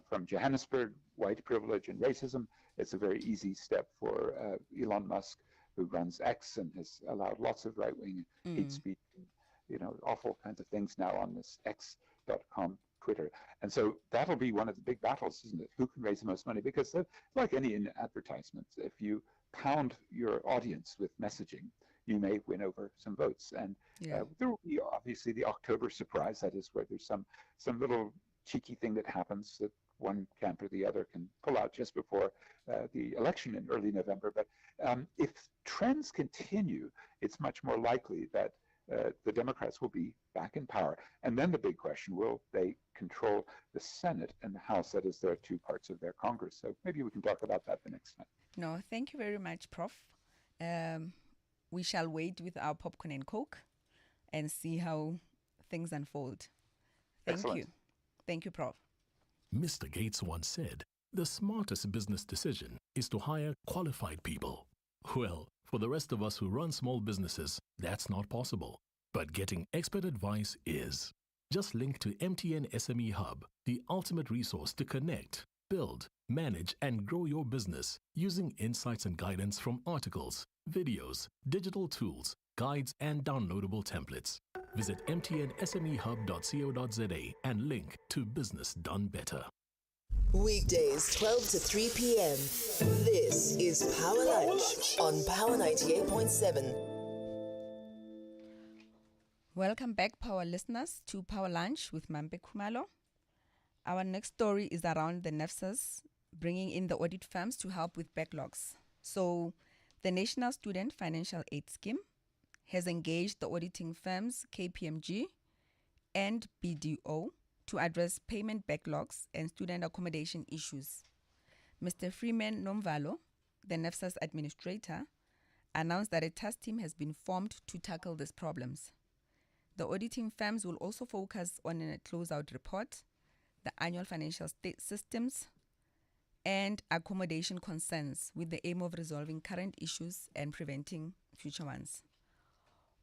X: from Johannesburg, white privilege and racism, it's a very easy step for Elon Musk, who runs X and has allowed lots of right-wing hate speech, awful kinds of things now on this X.com Twitter. And so that'll be one of the big battles, isn't it? Who can raise the most money? Because like any in advertisements, if you pound your audience with messaging, you may win over some votes. And there will be obviously the October surprise. That is where there's some little cheeky thing that happens that one camp or the other can pull out just before the election in early November. But if trends continue, it's much more likely that the Democrats will be back in power. And then the big question, will they control the Senate and the House? That is, there are two parts of their Congress. So maybe we can talk about that the next time.
L: No, thank you very much, Prof. We shall wait with our popcorn and Coke and see how things unfold. Thank
X: Excellent.
L: you. Thank you, Prof.
H: Mr. Gates once said, the smartest business decision is to hire qualified people. Well, for the rest of us who run small businesses, that's not possible. But getting expert advice is. Just link to MTN SME Hub, the ultimate resource to connect, build, manage, and grow your business using insights and guidance from articles, videos, digital tools, guides, and downloadable templates. Visit mtnsmehub.co.za and link to Business Done Better.
K: Weekdays 12 to 3 p.m. This is Power Lunch on Power 98.7.
L: Welcome back, Power listeners, to Power Lunch with Mampe Kumalo. Our next story is around the NEFSAs bringing in the audit firms to help with backlogs. So, the National Student Financial Aid Scheme has engaged the auditing firms KPMG and BDO to address payment backlogs and student accommodation issues. Mr. Freeman Nomvalo, the NEFSA's administrator, announced that a task team has been formed to tackle these problems. The auditing firms will also focus on a closeout report, the annual financial systems, and accommodation concerns with the aim of resolving current issues and preventing future ones.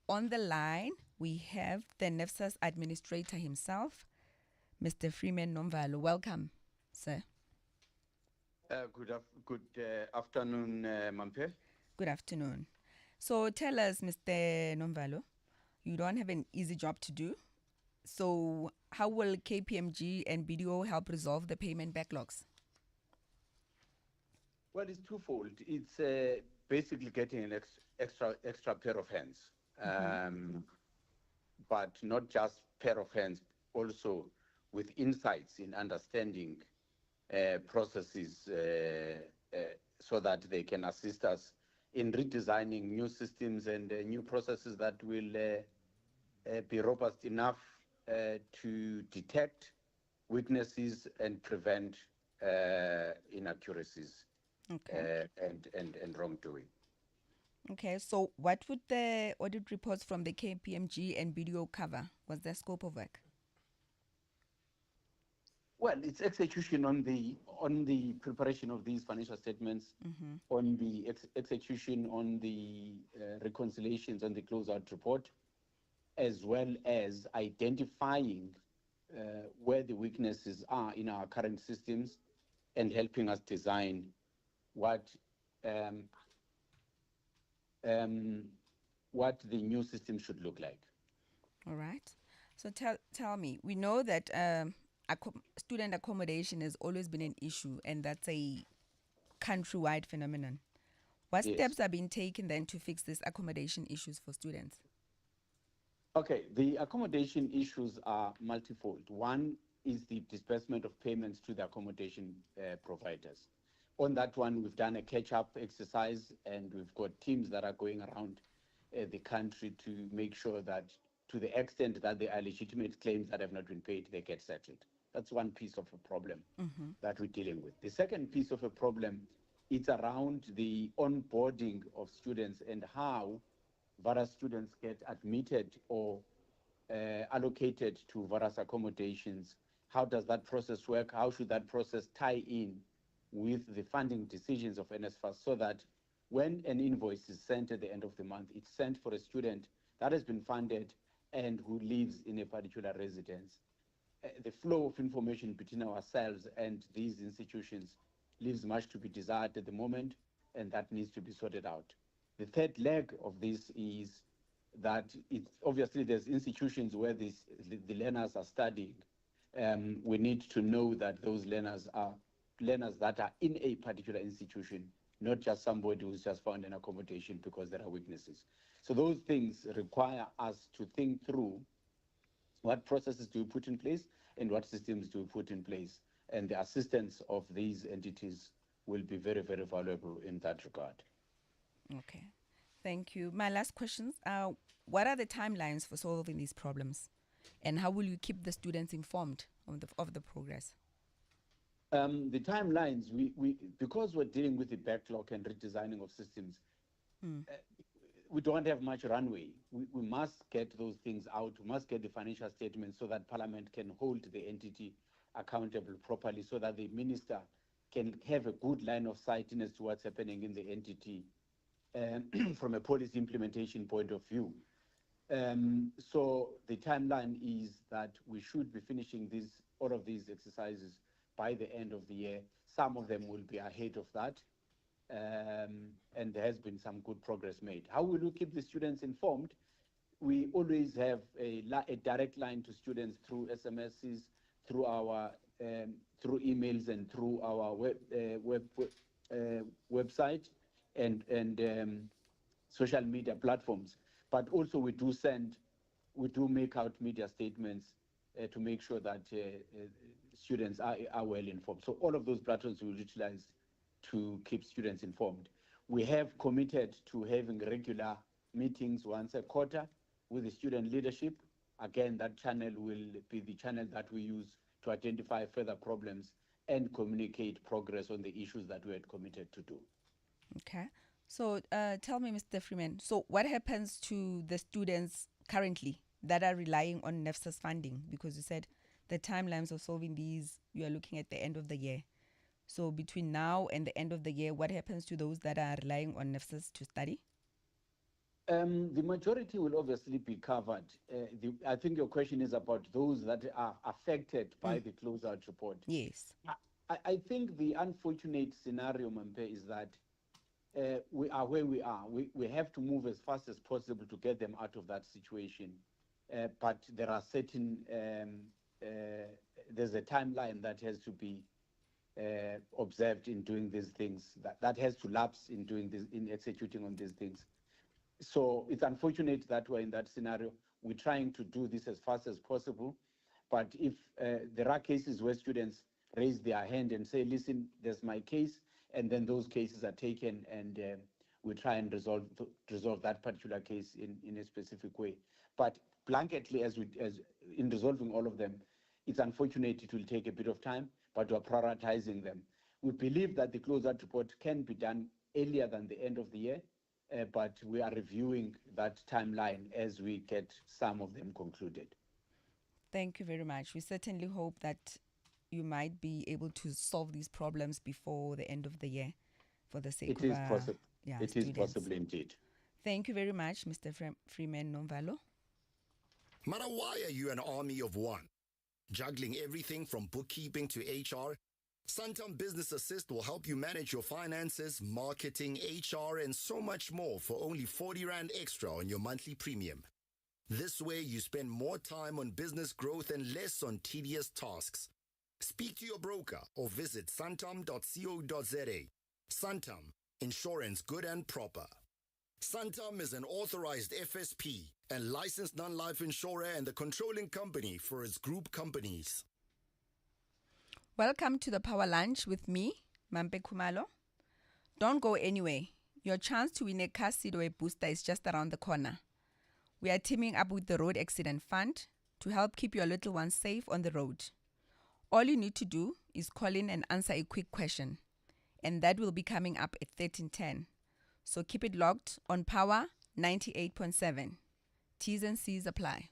L: On the line, we have the NEFSA's administrator himself, Mr. Freeman Nomvalo. Welcome, sir.
A: Good afternoon, Mampe.
L: Good afternoon. So tell us, Mr. Nomvalo, you don't have an easy job to do. So how will KPMG and BDO help resolve the payment backlogs?
A: Well, it's twofold. It's basically getting an extra pair of hands, but not just pair of hands, also with insights in understanding processes so that they can assist us in redesigning new systems and new processes that will be robust enough to detect weaknesses and prevent inaccuracies and wrongdoing.
L: Okay, so what would the audit reports from the KPMG and BDO cover? What's their scope of work?
A: Well, it's execution on the preparation of these financial statements, on the execution on the reconciliations on the closeout report, as well as identifying where the weaknesses are in our current systems and helping us design what the new system should look like.
L: All right. So tell me, we know that student accommodation has always been an issue, and that's a countrywide phenomenon. What steps are being taken then to fix these accommodation issues for students?
A: Okay, the accommodation issues are multifold. One is the disbursement of payments to the accommodation providers. On that one, we've done a catch-up exercise, and we've got teams that are going around the country to make sure that, to the extent that there are legitimate claims that have not been paid, they get settled. That's one piece of a problem that we're dealing with. The second piece of a problem is around the onboarding of students and how various students get admitted or allocated to various accommodations. How does that process work? How should that process tie in with the funding decisions of NSFAS, so that when an invoice is sent at the end of the month, it's sent for a student that has been funded and who lives in a particular residence. The flow of information between ourselves and these institutions leaves much to be desired at the moment, and that needs to be sorted out. The third leg of this is that it's obviously there's institutions where the learners are studying. We need to know that those learners are learners that are in a particular institution, not just somebody who's just found an accommodation because there are weaknesses. So those things require us to think through what processes do we put in place and what systems do we put in place. And the assistance of these entities will be very, very valuable in that regard.
L: Okay, thank you. My last questions are, what are the timelines for solving these problems? And how will you keep the students informed of the progress?
A: The timelines, we because we're dealing with the backlog and redesigning of systems, we don't have much runway. We must get those things out. We must get the financial statements so that Parliament can hold the entity accountable properly so that the minister can have a good line of sight in as to what's happening in the entity from a policy implementation point of view. So the timeline is that we should be finishing all of these exercises by the end of the year. Some of them will be ahead of that, and there has been some good progress made. How will we keep the students informed? We always have a direct line to students through SMSs, through our through emails, and through our website and social media platforms. But also we do make out media statements to make sure that students are well informed. So all of those platforms we will utilize to keep students informed. We have committed to having regular meetings once a quarter with the student leadership. Again, that channel will be the channel that we use to identify further problems and communicate progress on the issues that we had committed to do.
L: Okay. So tell me, Mr. Freeman, so what happens to the students currently that are relying on NEFSA's funding? Because you said the timelines of solving these, you are looking at the end of the year. So between now and the end of the year, what happens to those that are relying on NEFSA's to study?
A: The majority will obviously be covered. I think your question is about those that are affected by the closeout report.
L: Yes.
A: I think the unfortunate scenario, Mampe, is that we are where we are. We have to move as fast as possible to get them out of that situation. But there are certain, there's a timeline that has to be observed in doing these things, that has to lapse in doing this, in executing on these things. So it's unfortunate that we're in that scenario. We're trying to do this as fast as possible. But if there are cases where students raise their hand and say, listen, there's my case, and then those cases are taken and we try and resolve that particular case in a specific way. But blanketly, as in resolving all of them, it's unfortunate it will take a bit of time, but we're prioritizing them. We believe that the closeout report can be done earlier than the end of the year, but we are reviewing that timeline as we get some of them concluded.
L: Thank you very much. We certainly hope that you might be able to solve these problems before the end of the year for the sake of our students.
A: It is possible indeed.
L: Thank you very much, Mr. Freeman Nomvalo.
C: Mara, why are you an army of one? Juggling everything from bookkeeping to HR? Santam Business Assist will help you manage your finances, marketing, HR, and so much more for only 40 Rand extra on your monthly premium. This way, you spend more time on business growth and less on tedious tasks. Speak to your broker or visit santam.co.za. Santam, insurance good and proper. Santam is an authorized FSP and licensed non-life insurer and the controlling company for its group companies.
L: Welcome to the Power Lunch with me, Mampe Kumalo. Don't go anywhere. Your chance to win a car seat or a booster is just around the corner. We are teaming up with the Road Accident Fund to help keep your little ones safe on the road. All you need to do is call in and answer a quick question, and that will be coming up at 13:10. So keep it locked on Power 98.7. T's and C's apply.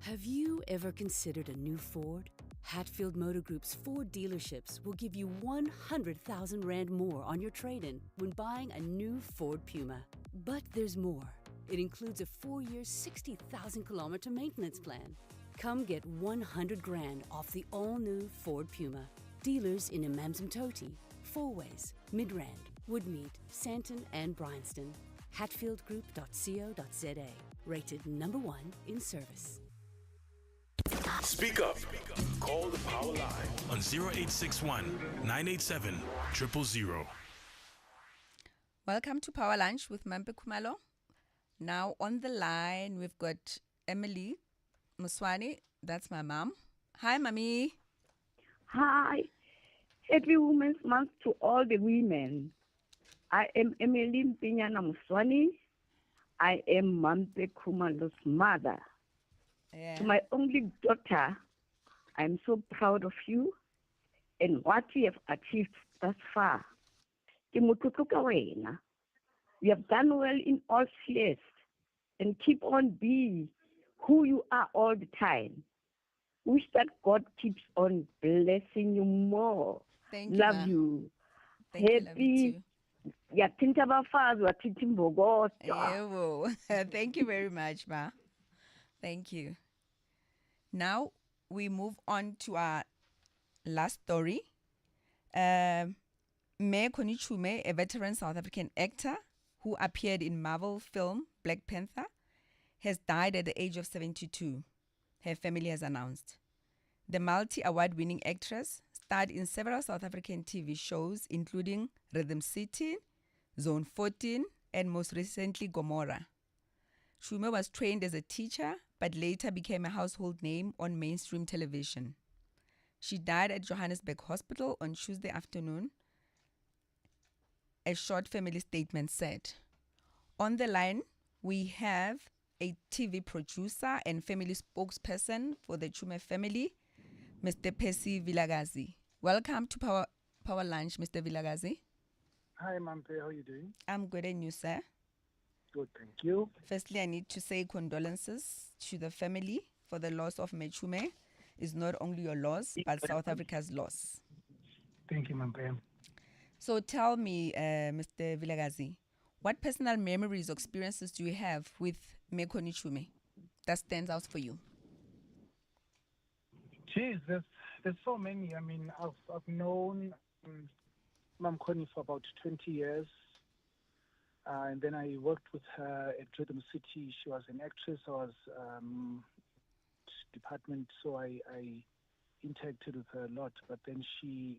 D: Have you ever considered a new Ford? Hatfield Motor Group's Ford dealerships will give you 100,000 Rand more on your trade-in when buying a new Ford Puma. But there's more. It includes a 4-year, 60,000 kilometer maintenance plan. Come get 100 grand off the all-new Ford Puma. Dealers in Imamsmtoti, Fourways, Midrand, Woodmead, Sandton and Bryanston. Hatfieldgroup.co.za. Rated number 1 in service.
H: Speak up. Call the Power Line on 0861 987 000.
L: Welcome to Power Lunch with Mampe Kumalo. Now on the line, we've got Emily Muswani. That's my mom. Hi, Mommy.
F: Hi. Happy Women's Month to all the women. I am Emily Mpinyana Muswani. I am Mampe Kumalo's mother.
L: Yeah.
F: To my only daughter, I'm so proud of you and what you have achieved thus far. You have done well in all spheres and keep on being who you are all the time. Wish that God keeps on blessing you more.
L: Thank you,
F: Love
L: Ma.
F: you.
L: Thank you, love you
F: Happy.
L: too.
F: Yathinta abafazi wathinta imbokodo.
L: Yebo. Thank you very much, Ma. Thank you. Now we move on to our last story. Me Konichume, a veteran South African actor who appeared in Marvel film Black Panther, has died at the age of 72, her family has announced. The multi-award-winning actress starred in several South African TV shows, including Rhythm City, Zone 14, and most recently Gomorrah. Chume was trained as a teacher, but later became a household name on mainstream television. She died at Johannesburg Hospital on Tuesday afternoon, a short family statement said. On the line, we have a TV producer and family spokesperson for the Chume family, Mr. Percy Vilagazi. Welcome to Power Lunch, Mr. Vilagazi.
E: Hi, Mampe. How are you doing?
L: I'm good, and you, sir?
E: Good, thank you.
L: Firstly, I need to say condolences to the family for the loss of Mechume. It's not only your loss, but South Africa's loss.
E: Thank you, Mampe.
L: So tell me, Mr. Vilagazi, what personal memories or experiences do you have with Mekoni Chume that stands out for you?
E: Geez, there's so many. I mean, I've known Mam Connie for about 20 years. And then I worked with her at Rhythm City. She was an actress. I was department, so I interacted with her a lot. But then she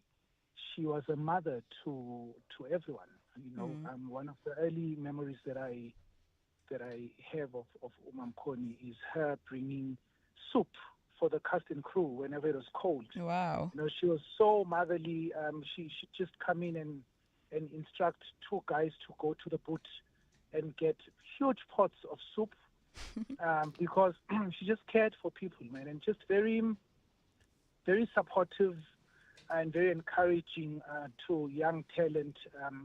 E: was a mother to everyone. You know, one of the early memories that I have of Mam Connie is her bringing soup for the cast and crew whenever it was cold.
L: Wow.
E: You know, she was so motherly. She'd just come in and instruct two guys to go to the boot and get huge pots of soup because she just cared for people, man, and just very, very supportive and very encouraging to young talent.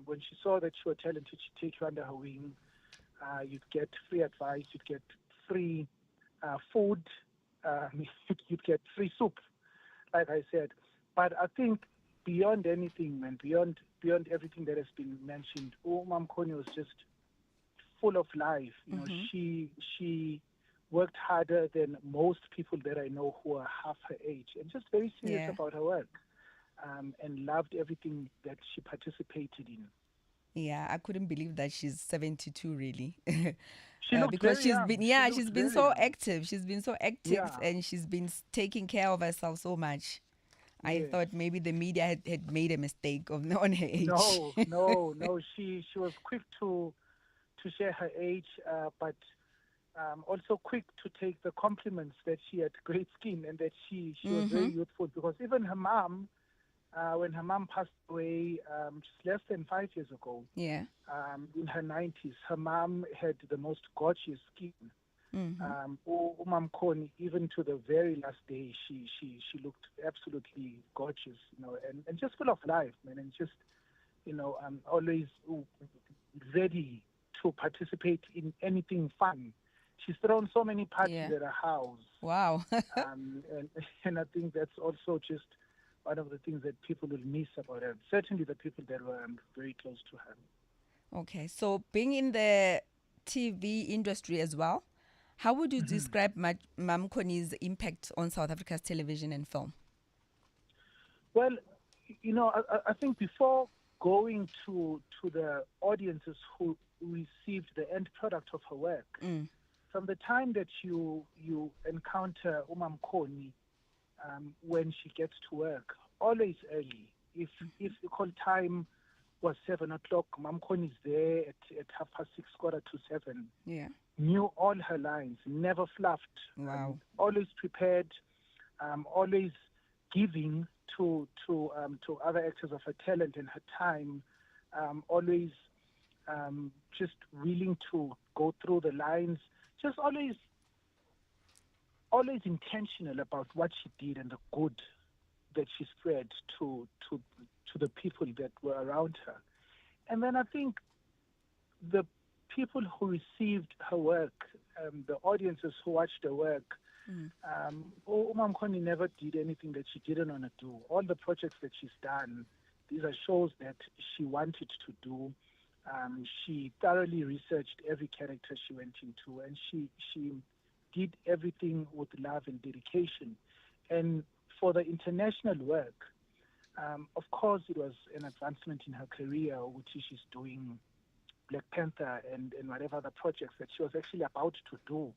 E: When she saw that you were talented, she'd take you under her wing. You'd get free advice, you'd get free food, you'd get free soup, like I said. But I think beyond anything, man, beyond everything that has been mentioned, Mam Connie was just full of life. You know, she worked harder than most people that I know who are half her age, and just very serious about her work, and loved everything that she participated in.
L: Yeah, I couldn't believe that she's 72 really.
E: She looked
L: because
E: very
L: she's
E: young.
L: been she's been so active. She's been so active and she's been taking care of herself so much. I thought maybe the media had made a mistake on her age.
E: No. She was quick to share her age, but also quick to take the compliments that she had great skin and that she was very youthful. Because even her mom, when her mom passed away just less than 5 years ago, in her 90s, her mom had the most gorgeous skin. Mam Connie, even to the very last day, she looked absolutely gorgeous, you know, and just full of life, man, and just, you know, always ready to participate in anything fun. She's thrown so many parties at her house.
L: Wow.
E: and I think that's also just one of the things that people will miss about her. Certainly the people that were very close to her.
L: Okay, so being in the TV industry as well, how would you describe Mam Connie's impact on South Africa's television and film?
E: Well, you know, I think before going to the audiences who received the end product of her work, from the time that you encounter Mam Connie when she gets to work, always early. If the call time was 7 o'clock, Mam Connie's there at 6:15, 7.
L: Yeah.
E: Knew all her lines, never fluffed.
L: Wow.
E: Always prepared, always giving to other actors of her talent and her time. Always just willing to go through the lines. Just always intentional about what she did and the good that she spread to the people that were around her. And then I think the people who received her work, the audiences who watched her work, Mamkoni never did anything that she didn't want to do. All the projects that she's done, these are shows that she wanted to do. She thoroughly researched every character she went into, and she did everything with love and dedication. And for the international work, of course, it was an advancement in her career, which she's doing Black Panther and whatever other projects that she was actually about to do,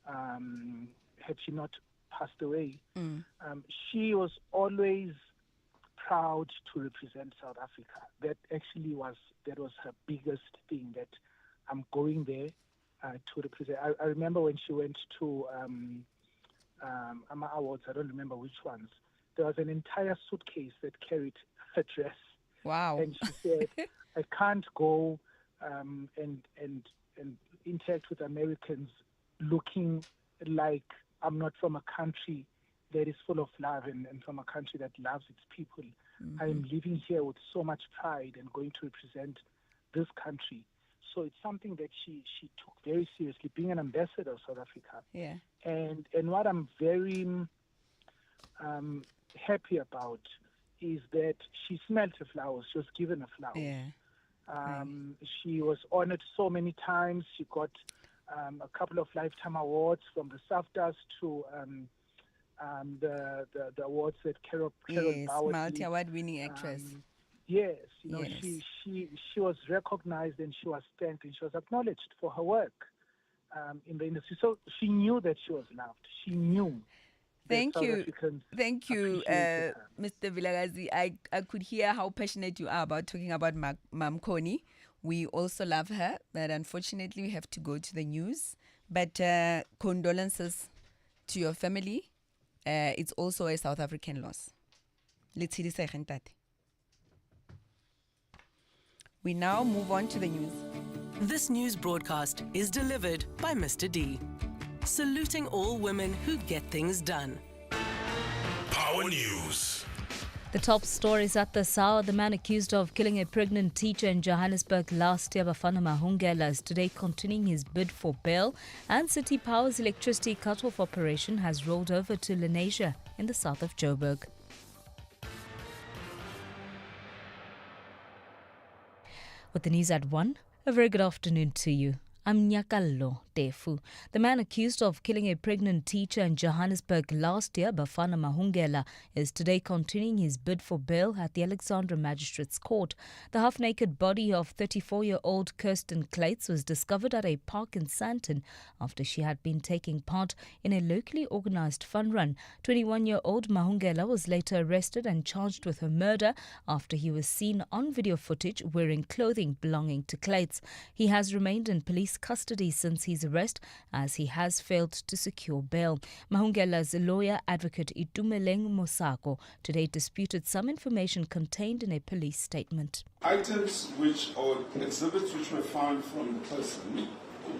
E: had she not passed away. She was always proud to represent South Africa. That was her biggest thing, that I'm going there to represent. I remember when she went to AMA Awards, I don't remember which ones, there was an entire suitcase that carried her dress.
L: Wow.
E: And she said, I can't go and interact with Americans looking like I'm not from a country that is full of love and from a country that loves its people. I'm living here with so much pride and going to represent this country. So it's something that she took very seriously, being an ambassador of South Africa.
L: Yeah.
E: And what I'm very happy about is that she smelled the flowers. She was given a flower.
L: Yeah.
E: She was honored so many times. She got a couple of lifetime awards, from the SAFTAs to the awards that Carol Bauer,
L: multi-award winning actress.
E: Yes, she was recognized and she was thanked and she was acknowledged for her work in the industry. So she knew that she was loved. She knew.
L: Thank you, Mr. Vilagazi. I could hear how passionate you are about talking about Mamkoni. We also love her, but unfortunately we have to go to the news. But condolences to your family. It's also a South African loss. We now move on to the news.
G: This news broadcast is delivered by Mr. D, saluting all women who get things done.
H: Power News.
B: The top stories at the Sour. The man accused of killing a pregnant teacher in Johannesburg last year, Bafana Mahungela, is today continuing his bid for bail. And City Power's electricity cut-off operation has rolled over to Lenasia in the south of Joburg. With the news at 1, a very good afternoon to you. I'm Nyakallo Tefu. The man accused of killing a pregnant teacher in Johannesburg last year, Bafana Mahungela, is today continuing his bid for bail at the Alexandra Magistrates Court. The half-naked body of 34-year-old Kirsten Clates was discovered at a park in Sandton after she had been taking part in a locally organised fun run. 21-year-old Mahungela was later arrested and charged with her murder after he was seen on video footage wearing clothing belonging to Clates. He has remained in police custody since his arrest, as he has failed to secure bail. Mahungela's lawyer, advocate Itumeleng Mosako, today disputed some information contained in a police statement.
S: Items or exhibits which were found from the person: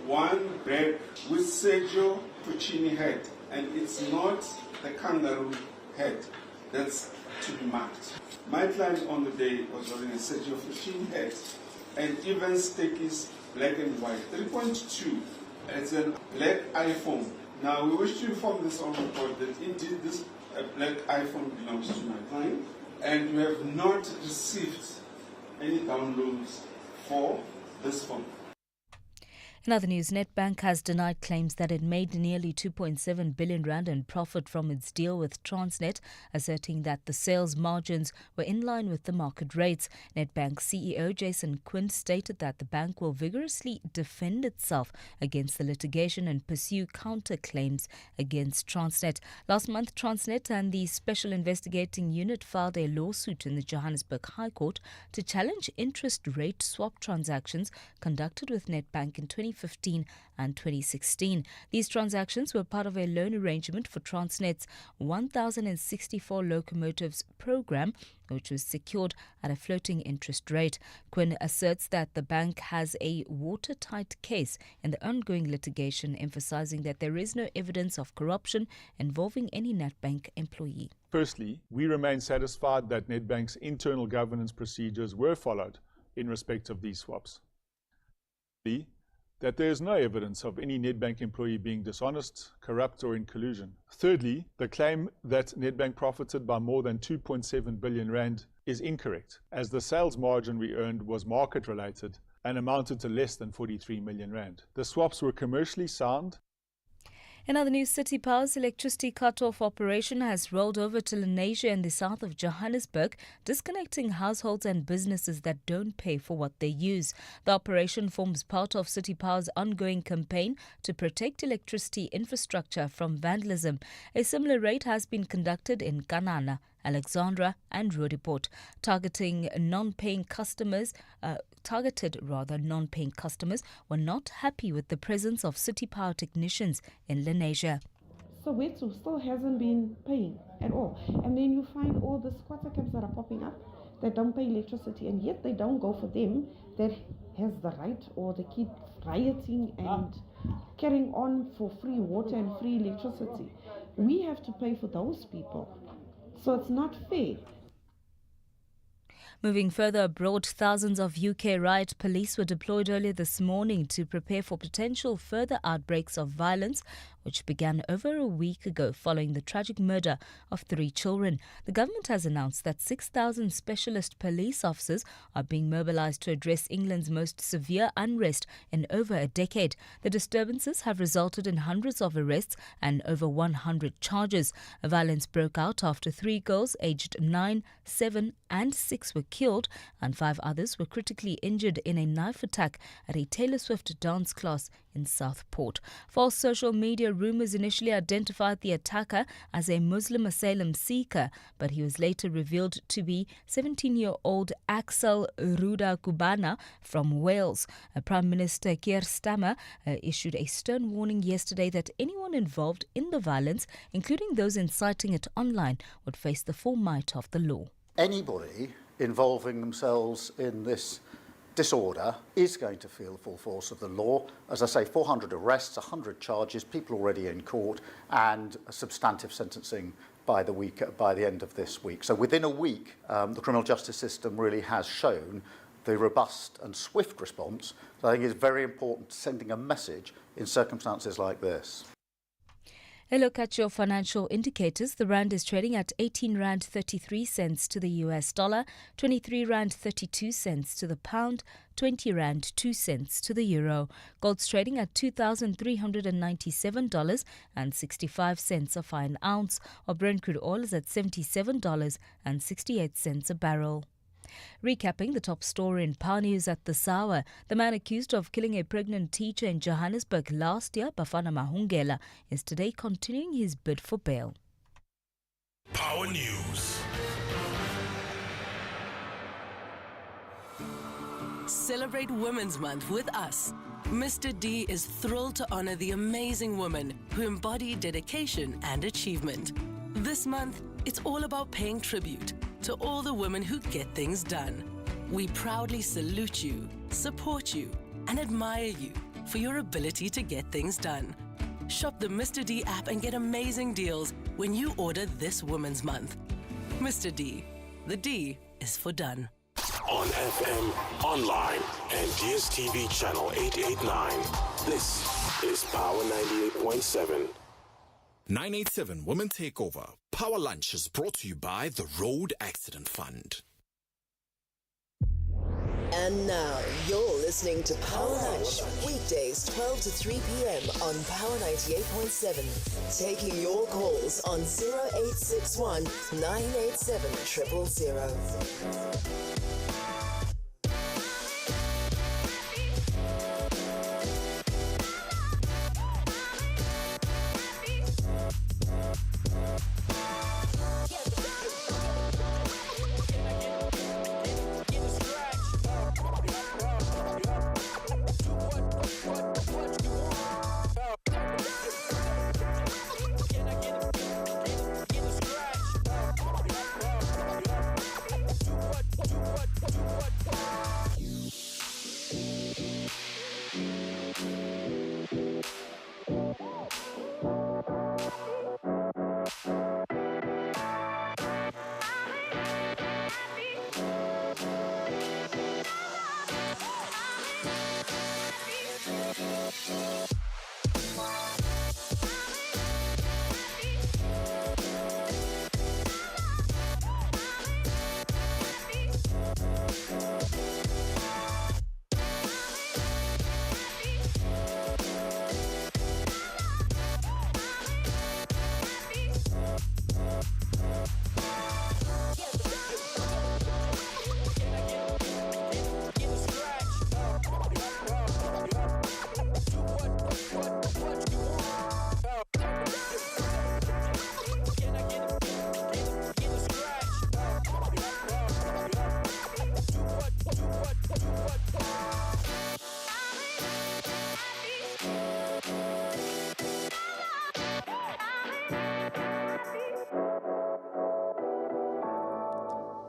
S: one bag with Sergio Puccini head, and it's not the kangaroo head that's to be marked. My client on the day was wearing a Sergio Puccini head, and even Stekis black and white. 3.2, it's a black iPhone. Now, we wish to inform this on record that indeed this black iPhone belongs to my client, and we have not received any downloads for this phone.
B: In other news, Nedbank has denied claims that it made nearly 2.7 billion rand in profit from its deal with Transnet, asserting that the sales margins were in line with the market rates. Nedbank CEO Jason Quinn stated that the bank will vigorously defend itself against the litigation and pursue counter-claims against Transnet. Last month, Transnet and the Special Investigating Unit filed a lawsuit in the Johannesburg High Court to challenge interest rate swap transactions conducted with Nedbank in 2015 and 2016. These transactions were part of a loan arrangement for Transnet's 1,064 locomotives program, which was secured at a floating interest rate. Quinn asserts that the bank has a watertight case in the ongoing litigation, emphasizing that there is no evidence of corruption involving any Nedbank employee.
I: Firstly, we remain satisfied that Nedbank's internal governance procedures were followed in respect of these swaps. that there is no evidence of any Nedbank employee being dishonest, corrupt or in collusion. Thirdly, the claim that Nedbank profited by more than 2.7 billion rand is incorrect, as the sales margin we earned was market-related and amounted to less than 43 million rand. The swaps were commercially sound.
B: In other news, City Power's electricity cut-off operation has rolled over to Lenasia in the south of Johannesburg, disconnecting households and businesses that don't pay for what they use. The operation forms part of City Power's ongoing campaign to protect electricity infrastructure from vandalism. A similar raid has been conducted in Kanana, Alexandra and Roodepoort, targeted non-paying customers were not happy with the presence of City Power technicians in Lenasia.
J: Soweto still hasn't been paying at all. And then you find all the squatter camps that are popping up that don't pay electricity, and yet they don't go for them that has the right, or they keep rioting and carrying on for free water and free electricity. We have to pay for those people. So it's not fair.
B: Moving further abroad, thousands of UK riot police were deployed earlier this morning to prepare for potential further outbreaks of violence, which began over a week ago following the tragic murder of 3 children. The government has announced that 6,000 specialist police officers are being mobilised to address England's most severe unrest in over a decade. The disturbances have resulted in hundreds of arrests and over 100 charges. Violence broke out after 3 girls aged 9, 7 and 6 were killed and 5 others were critically injured in a knife attack at a Taylor Swift dance class in Southport. False social media rumours initially identified the attacker as a Muslim asylum seeker, but he was later revealed to be 17-year-old Axel Ruda Kubana from Wales. Prime Minister Keir Starmer issued a stern warning yesterday that anyone involved in the violence, including those inciting it online, would face the full might of the law.
M: Anybody involving themselves in this disorder is going to feel the full force of the law. As I say, 400 arrests, 100 charges, people already in court, and a substantive sentencing by the end of this week. So within a week, the criminal justice system really has shown the robust and swift response that I think is very important, sending a message in circumstances like this.
B: A look at your financial indicators. The rand is trading at 18 rand 33 cents to the US dollar, 23 rand 32 cents to the pound, 20 rand 2 cents to the euro. Gold's trading at $2,397.65 a fine ounce, while Brent crude oil is at $77.68 a barrel. Recapping the top story in Power News at this hour, the man accused of killing a pregnant teacher in Johannesburg last year, Bafana Mahungela, is today continuing his bid for bail.
H: Power News.
G: Celebrate Women's Month with us. Mr. D is thrilled to honor the amazing women who embody dedication and achievement. This month, it's all about paying tribute to all the women who get things done. We proudly salute you, support you, and admire you for your ability to get things done. Shop the Mr. D app and get amazing deals when you order this Women's Month. Mr. D, the D is for done.
H: On FM, online, and DSTV channel 889. This is Power 98.7.
N: 987 Women Takeover. Power Lunch is brought to you by the Road Accident Fund.
K: And now you're listening to Power Lunch, weekdays 12 to 3 p.m. on Power 98.7. Taking your calls on 0861 987 000.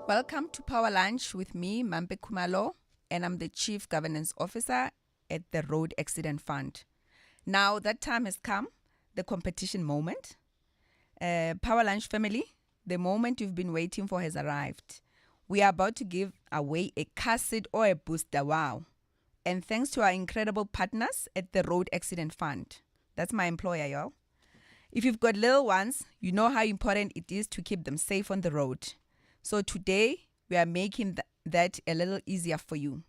L: Welcome to Power Lunch with me, Mampe Kumalo, and I'm the Chief Governance Officer at the Road Accident Fund. Now that time has come, the competition moment. Power Lunch family, the moment you've been waiting for has arrived. We are about to give away a car seat or a booster. Wow. And thanks to our incredible partners at the Road Accident Fund. That's my employer, y'all. If you've got little ones, you know how important it is to keep them safe on the road. So today, we are making that a little easier for you.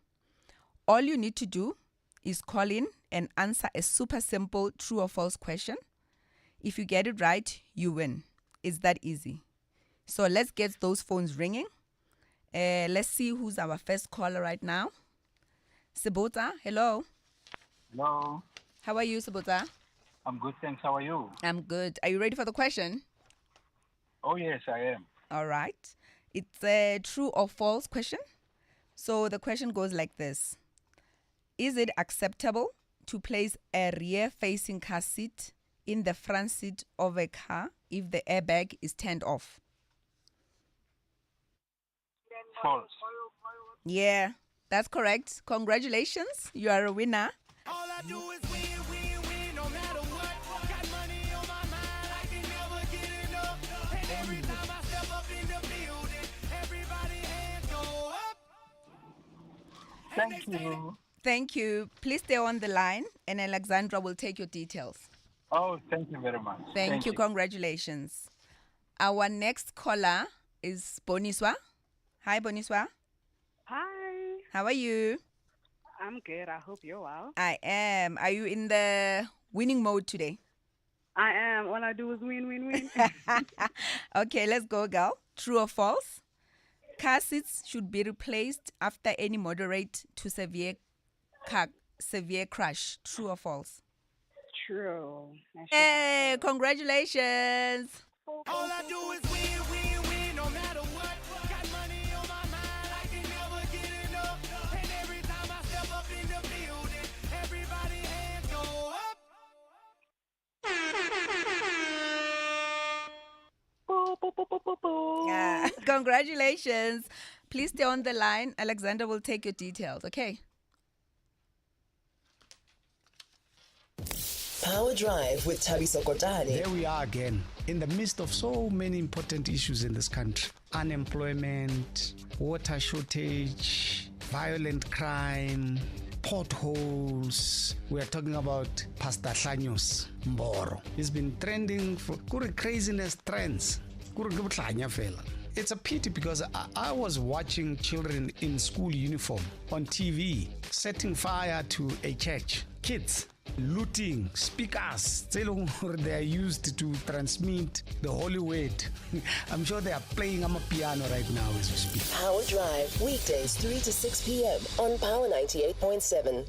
L: All you need to do is call in and answer a super simple true or false question. If you get it right, you win. It's that easy. So let's get those phones ringing. Let's see who's our first caller right now. Sebota, hello.
O: Hello.
L: How are you, Sebota?
O: I'm good, thanks. How are you?
L: I'm good. Are you ready for the question?
O: Oh, yes, I am.
L: All right. It's a true or false question. So the question goes like this. Is it acceptable to place a rear-facing car seat in the front seat of a car if the airbag is turned off?
O: False.
L: Yeah, that's correct. Congratulations. You are a winner.
H: All I do is win, no matter what. Got money on my mind, I can never get enough. And every time I step up in the building, everybody hands go up.
O: Thank you.
L: Thank you. Please stay on the line and Alexandra will take your details.
O: Oh, thank you very much.
L: Thank you. Congratulations. Our next caller is Boniswa. Hi, Boniswa.
P: Hi.
L: How are you?
P: I'm good. I hope you're well.
L: I am. Are you in the winning mode today?
P: I am. All I do is win, win, win.
L: Okay, let's go, girl. True or false? Car seats should be replaced after any moderate to severe crash. True or false?
P: True.
L: Hey, congratulations.
H: All I do is win, no matter what. Got money on my mind, I can never get enough. And every time I step up in the building, everybody hands go up.
L: Yeah. Congratulations. Please stay on the line. Alexander will take your details, okay?
K: Power Drive with Thabiso Kotane.
Q: There we are again, in the midst of so many important issues in this country. Unemployment, water shortage, violent crime, potholes. We are talking about Pastor Hlanyos Mboro. He's been trending for craziness trends. It's a pity because I was watching children in school uniform on TV setting fire to a church. Kids looting speakers. They are used to transmit the holy word. I'm sure they are playing on a piano right now as we speak.
K: Power Drive, weekdays 3 to 6 p.m. on Power 98.7.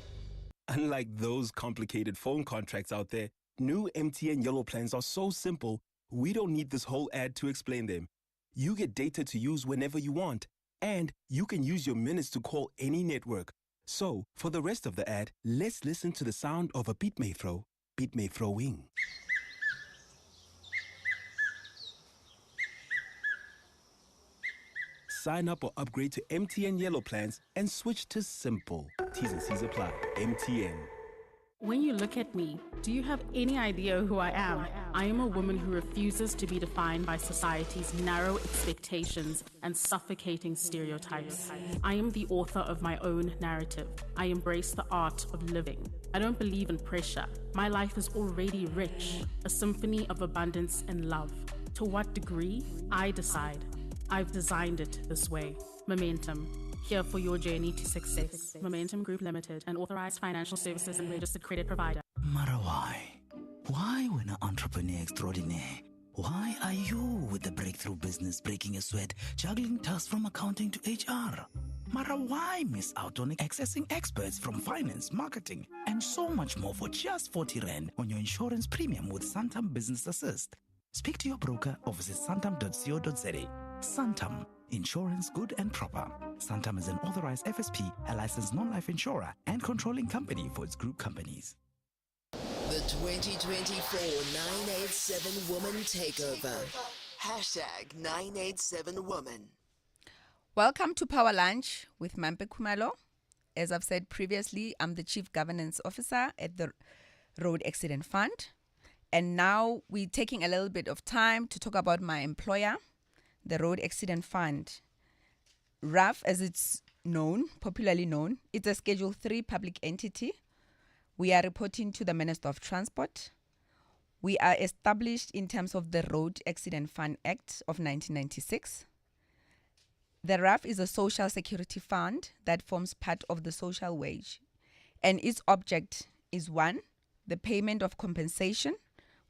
R: Unlike those complicated phone contracts out there, new MTN Yellow plans are so simple, we don't need this whole ad to explain them. You get data to use whenever you want, and you can use your minutes to call any network. So, for the rest of the ad, let's listen to the sound of a beat may throw. Beat may throwing. Sign up or upgrade to MTN Yellow plans and switch to Simple. T's and C's apply. MTN.
Y: When you look at me, do you have any idea who I am? I am a woman who refuses to be defined by society's narrow expectations and suffocating stereotypes. I am the author of my own narrative. I embrace the art of living. I don't believe in pressure. My life is already rich, a symphony of abundance and love. To what degree? I decide. I've designed it this way. Momentum. Here for your journey to success. Momentum Group Limited, an authorized financial services and registered credit provider.
Z: Mara, why? Why, when an entrepreneur extraordinaire? Why are you with the breakthrough business breaking a sweat, juggling tasks from accounting to HR? Mara, why miss out on accessing experts from finance, marketing, and so much more for just 40 Rand on your insurance premium with Santam Business Assist? Speak to your broker or visit santam.co.za. Santam. Insurance good and proper. Santam is an authorized FSP, a licensed non-life insurer, and controlling company for its group companies.
K: The 2024 987 Woman Takeover. #987 Woman.
L: Welcome to Power Lunch with Mampe Kumalo. As I've said previously, I'm the Chief Governance Officer at the Road Accident Fund. And now we're taking a little bit of time to talk about my employer, the Road Accident Fund. RAF, as it's known, popularly known, it's a Schedule 3 public entity. We are reporting to the Minister of Transport. We are established in terms of the Road Accident Fund Act of 1996. The RAF is a social security fund that forms part of the social wage, and its object is 1, the payment of compensation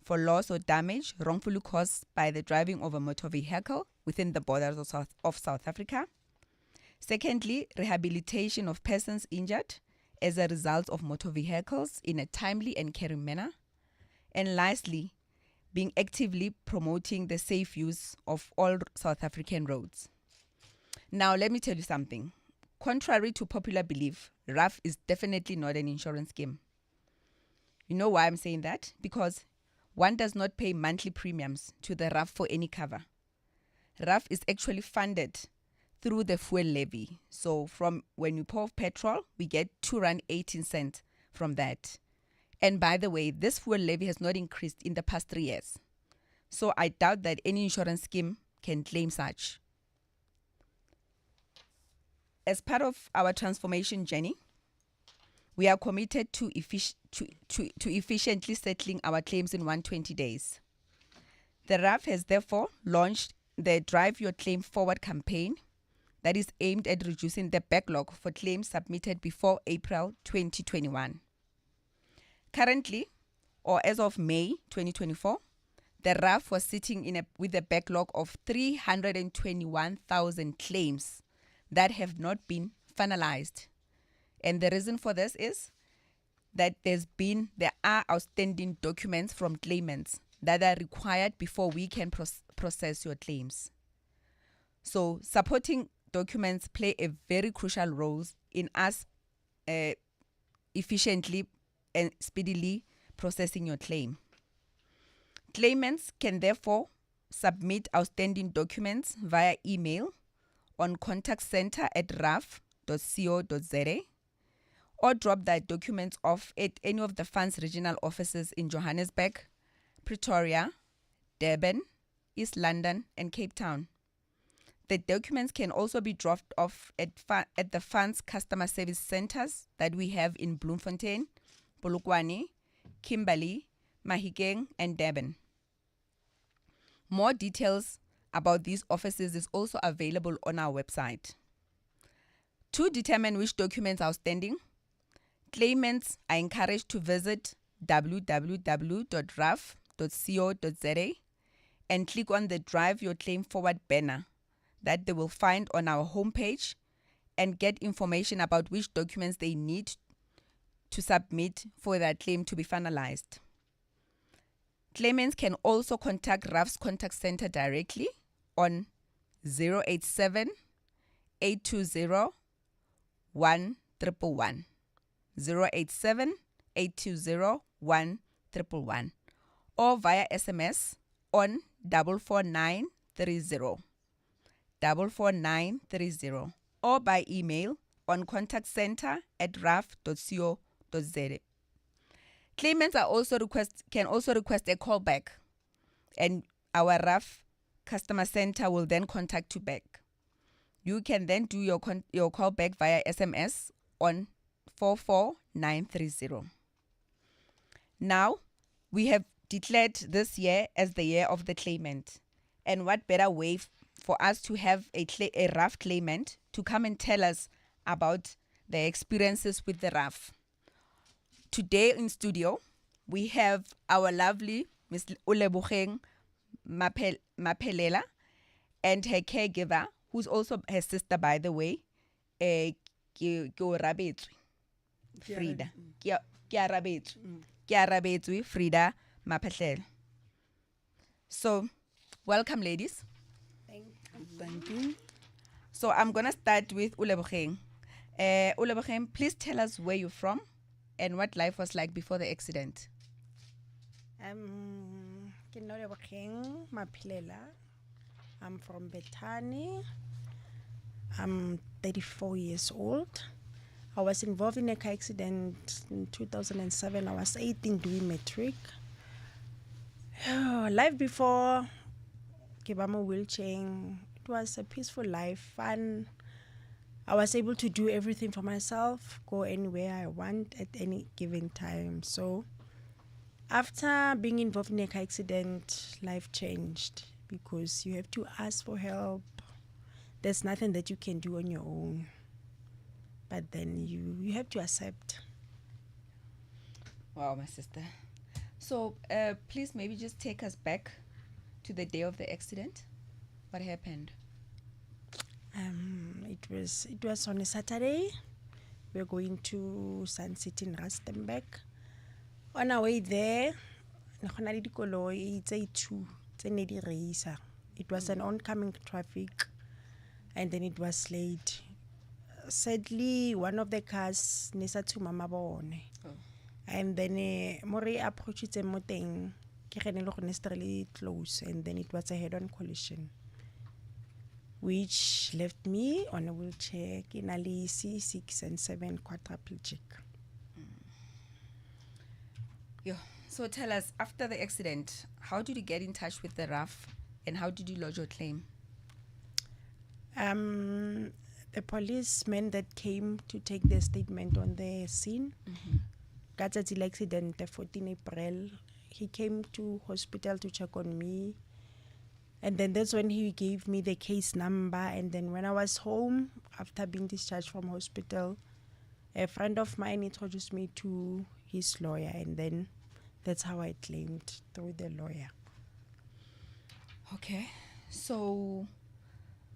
L: for loss or damage wrongfully caused by the driving of a motor vehicle within the borders of South Africa. Secondly, rehabilitation of persons injured as a result of motor vehicles in a timely and caring manner. And lastly, being actively promoting the safe use of all South African roads. Now, let me tell you something. Contrary to popular belief, RAF is definitely not an insurance scheme. You know why I'm saying that? Because one does not pay monthly premiums to the RAF for any cover. RAF is actually funded through the fuel levy. So from when you pour petrol, we get R2.18 from that. And by the way, this fuel levy has not increased in the past 3 years. So I doubt that any insurance scheme can claim such. As part of our transformation journey, we are committed to efficiently settling our claims in 120 days. The RAF has therefore launched the Drive Your Claim Forward campaign that is aimed at reducing the backlog for claims submitted before April 2021. Currently, or as of May 2024, the RAF was sitting with a backlog of 321,000 claims that have not been finalized. And the reason for this is that there are outstanding documents from claimants that are required before we can process your claims. So supporting documents play a very crucial role in us efficiently and speedily processing your claim. Claimants can therefore submit outstanding documents via email on contactcenter@raf.co.za or drop their documents off at any of the fund's regional offices in Johannesburg, Pretoria, Durban, East London, and Cape Town. The documents can also be dropped off at the fund's customer service centers that we have in Bloemfontein, Polokwane, Kimberley, Mahikeng, and Durban. More details about these offices is also available on our website. To determine which documents are outstanding, claimants are encouraged to visit www.raf.co.za and click on the Drive Your Claim Forward banner that they will find on our homepage and get information about which documents they need to submit for their claim to be finalized. Claimants can also contact RAF's contact center directly on 087 820 1111. 087 820 1111 or via SMS on 44930. 44930 or by email on contactcenter@raf.co.za. Claimants can also request a callback, and our RAF customer center will then contact you back. You can then do your callback via SMS on 44930. Now, we have declared this year as the year of the claimant. And what better way for us to have a RAF claimant to come and tell us about their experiences with the RAF. Today in studio, we have our lovely Ms. Uleboheng Mapelela and her caregiver, who's also her sister, by the way, Frida. Frida Mapelela. So, welcome, ladies.
A: Thank you.
L: So I'm going to start with Uleboheng. Uleboheng, please tell us where you're from and what life was like before the accident.
A: Uleboheng Mapelela. I'm from Bethany. I'm 34 years old. I was involved in a car accident in 2007. I was 18 doing matric. Life before Kibama wheelchair, it was a peaceful life, fun. I was able to do everything for myself, go anywhere I want at any given time. So after being involved in a car accident, life changed because you have to ask for help. There's nothing that you can do on your own. But then you have to accept.
L: Wow, my sister. So please maybe just take us back to the day of the accident. What happened?
A: It was on a Saturday. We were going to Sun City in Rustenburg. On our way there, it was an oncoming traffic, and then it was late. Sadly, one of the cars nesa to mama bone, and then Mori approached them moteng. Really close, and then it was a head-on collision, which left me on a wheelchair, kinali C6 and 7 quadriplegic.
L: Yeah. So tell us, after the accident, how did you get in touch with the RAF, and how did you lodge your claim?
A: The policeman that came to take the statement on the scene, got the accident the 14 April. He came to hospital to check on me, and then that's when he gave me the case number. And then when I was home, after being discharged from hospital, a friend of mine introduced me to his lawyer, and then that's how I claimed through the lawyer.
L: Okay. So,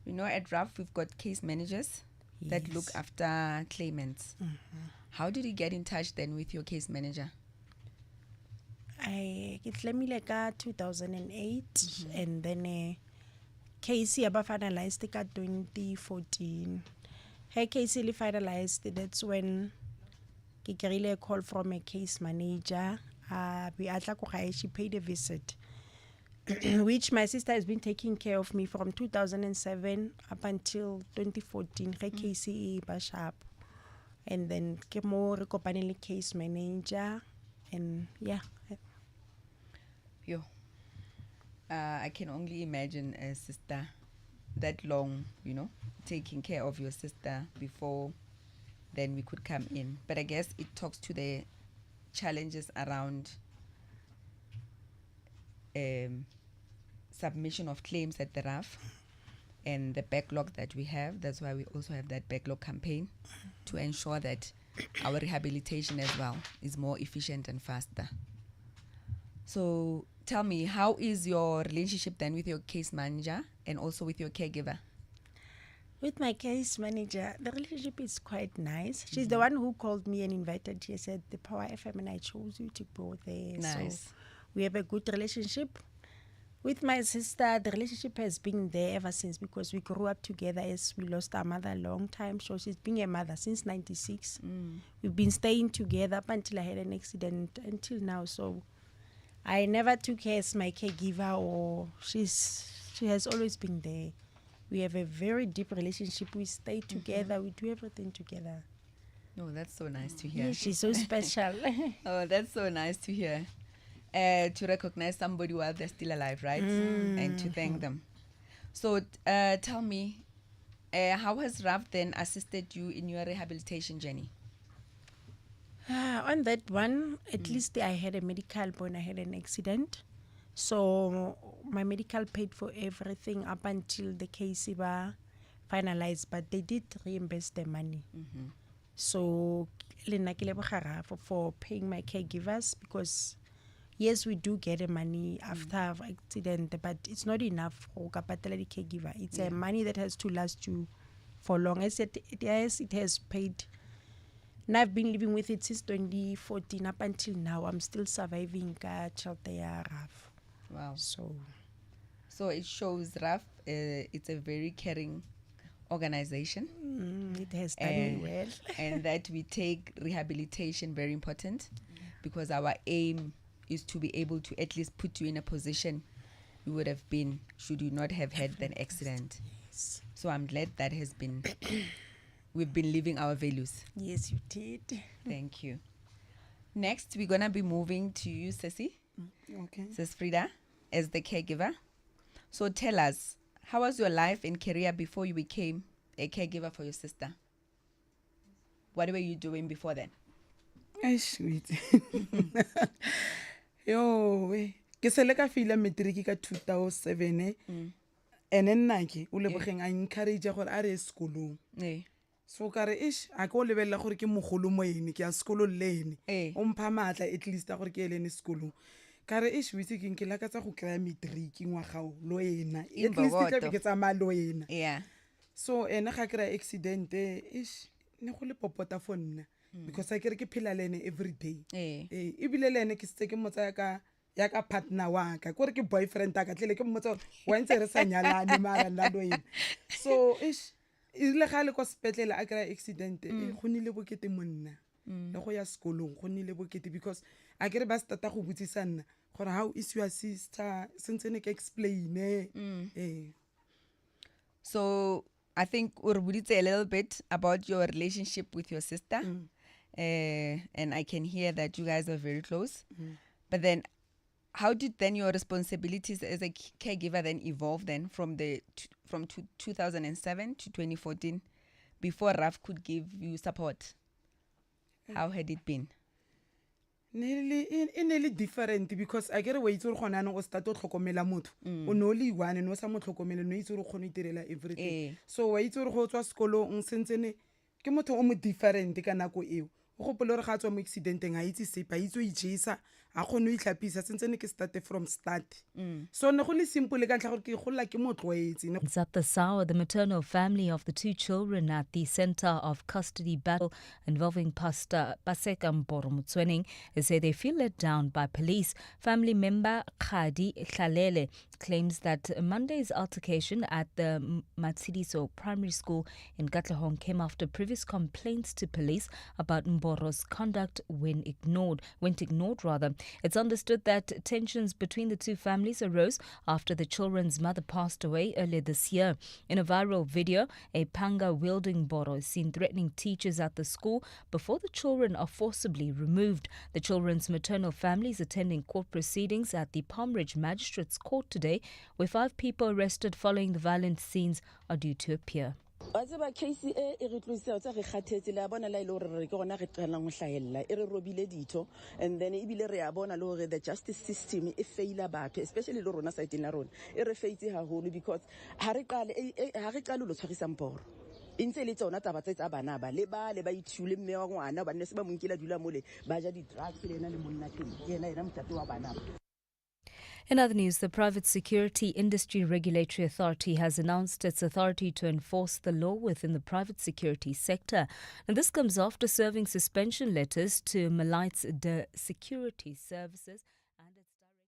L: at RAF, we've got case managers that look after claimants. How did you get in touch then with your case manager?
A: I get 2008, and then case aba finalized ka 2014. Her case finalized, that's when I got a call from a case manager. She paid a visit, which my sister has been taking care of me from 2007 up until 2014. Her case is sharp, and then ke mo re kopane le case manager, and yeah.
L: Yo, I can only imagine a sister that long, taking care of your sister before then we could come in. But I guess it talks to the challenges around submission of claims at the RAF and the backlog that we have. That's why we also have that backlog campaign to ensure that our rehabilitation as well is more efficient and faster. So tell me, how is your relationship then with your case manager and also with your caregiver?
A: With my case manager, the relationship is quite nice. She's the one who called me and invited. She said, the Power FM, and I chose you to go there.
L: Nice.
A: So we have a good relationship. With my sister, the relationship has been there ever since, because we grew up together as we lost our mother a long time. So she's been a mother since 96. We've been staying together up until I had an accident until now. So I never took her as my caregiver, or she has always been there. We have a very deep relationship. We stay together. We do everything together.
L: No, that's so nice to hear.
A: Yeah, she's so special.
L: Oh, that's so nice to hear. To recognize somebody while they're still alive, right? And to thank them. So tell me, how has RAF then assisted you in your rehabilitation journey?
A: On that one, at least I had a medical when I had an accident. So my medical paid for everything up until the case was finalized, but they did reimburse the money. So for paying my caregivers, because yes, we do get the money after accident, but it's not enough for the caregiver. It's a money that has to last you for long. As it has paid. And I've been living with it since 2014 up until now. I'm still surviving RAF.
L: Wow.
A: So
L: it shows RAF, it's a very caring organization.
A: It has done me well.
L: And that we take rehabilitation very important, because our aim is to be able to at least put you in a position you would have been should you not have had an accident.
A: Yes.
L: So I'm glad that has been, we've been living our values.
A: Yes, you did.
L: Thank you. Next, we're going to be moving to you, Ceci.
C: Okay.
L: Sis Frida, as the caregiver. So tell us, how was your life and career before you became a caregiver for your sister? What were you doing before then?
C: Sweet. Yo, ke sele ka fila matric ka 2007 and then nake o lebogeng a encourage gore a re sekolong. So ka re a go lebella gore ke mogolo mo ene ke a sekolong le ene o mpha matla at least gore ke ele ne sekolong. Ka re witse ke nkela ka tsa go kry matric ngwagao lo ena at least ke ke tsa malo ena.
L: Yeah.
C: So ena ga kry accident ne go le popota for nna because I kere ke phela le ene every day. Ebile le ene ke setse ke motsa ya ka partner wa ka gore ke boyfriend ka tlele ke mmotsa wa ntse re sa nyalane mara nna lo ena. So ile ga le kwa sepetlele a kry accident go nile bokete monna le go ya sekolong go nile bokete because a kere ba stata go botsisa nna gore how is your sister since ne ke explain
L: So I think we'll a little bit about your relationship with your sister. And I can hear that you guys are very close. But then how did then your responsibilities as a caregiver then evolve then from 2007 to 2014 before Raf could give you support? How had it been?
C: Nearly different because I get away to Honano or start to tlhokomela motho o no le one no sa mo tlhokomela no itse go kgona itirela everything. So wa itse go tswa sekolo sentsene ke motho o mo different ka nako eo go gopola re ga tswa mo accidenteng a itse sepa itse o ijesa a kgone o itlhapisa sentsene ke start from start. So ne go le simple ka ntla gore ke golla ke motloetse.
B: It's at the Sawa, the maternal family of the two children at the center of custody battle involving Pastor Paseka Mboro Mutswening, say they feel let down by police. Family member Khadi Hlalele claims that Monday's altercation at the Matsidiso primary school in Katlehong came after previous complaints to police about Mboro's conduct went ignored. It's understood that tensions between the two families arose after the children's mother passed away earlier this year. In a viral video, a panga-wielding Mboro is seen threatening teachers at the school before the children are forcibly removed. The children's maternal family is attending court proceedings at the Palm Ridge Magistrates Court today, where 5 people arrested following the violent scenes are due to appear.
T: Wa tseba case e re tloisa tsa re kgathetse le a bona la ile gore re ke gona re tlela go hlahella e re robile ditho and then ibile re a bona le gore the justice system e faila batho especially le rona side la rona e re faitse haholo because ha re qale lo tshwarisa Mporo intse le tsona taba tsa bana ba le ba ithule mme wa ngwana ba nne se ba monkela dula mole ba ja di drugs le ena le monna teng yena mtate wa bana.
B: In other news, the Private Security Industry Regulatory Authority has announced its authority to enforce the law within the private security sector. And this comes after serving suspension letters to Malight's Security Services and its director.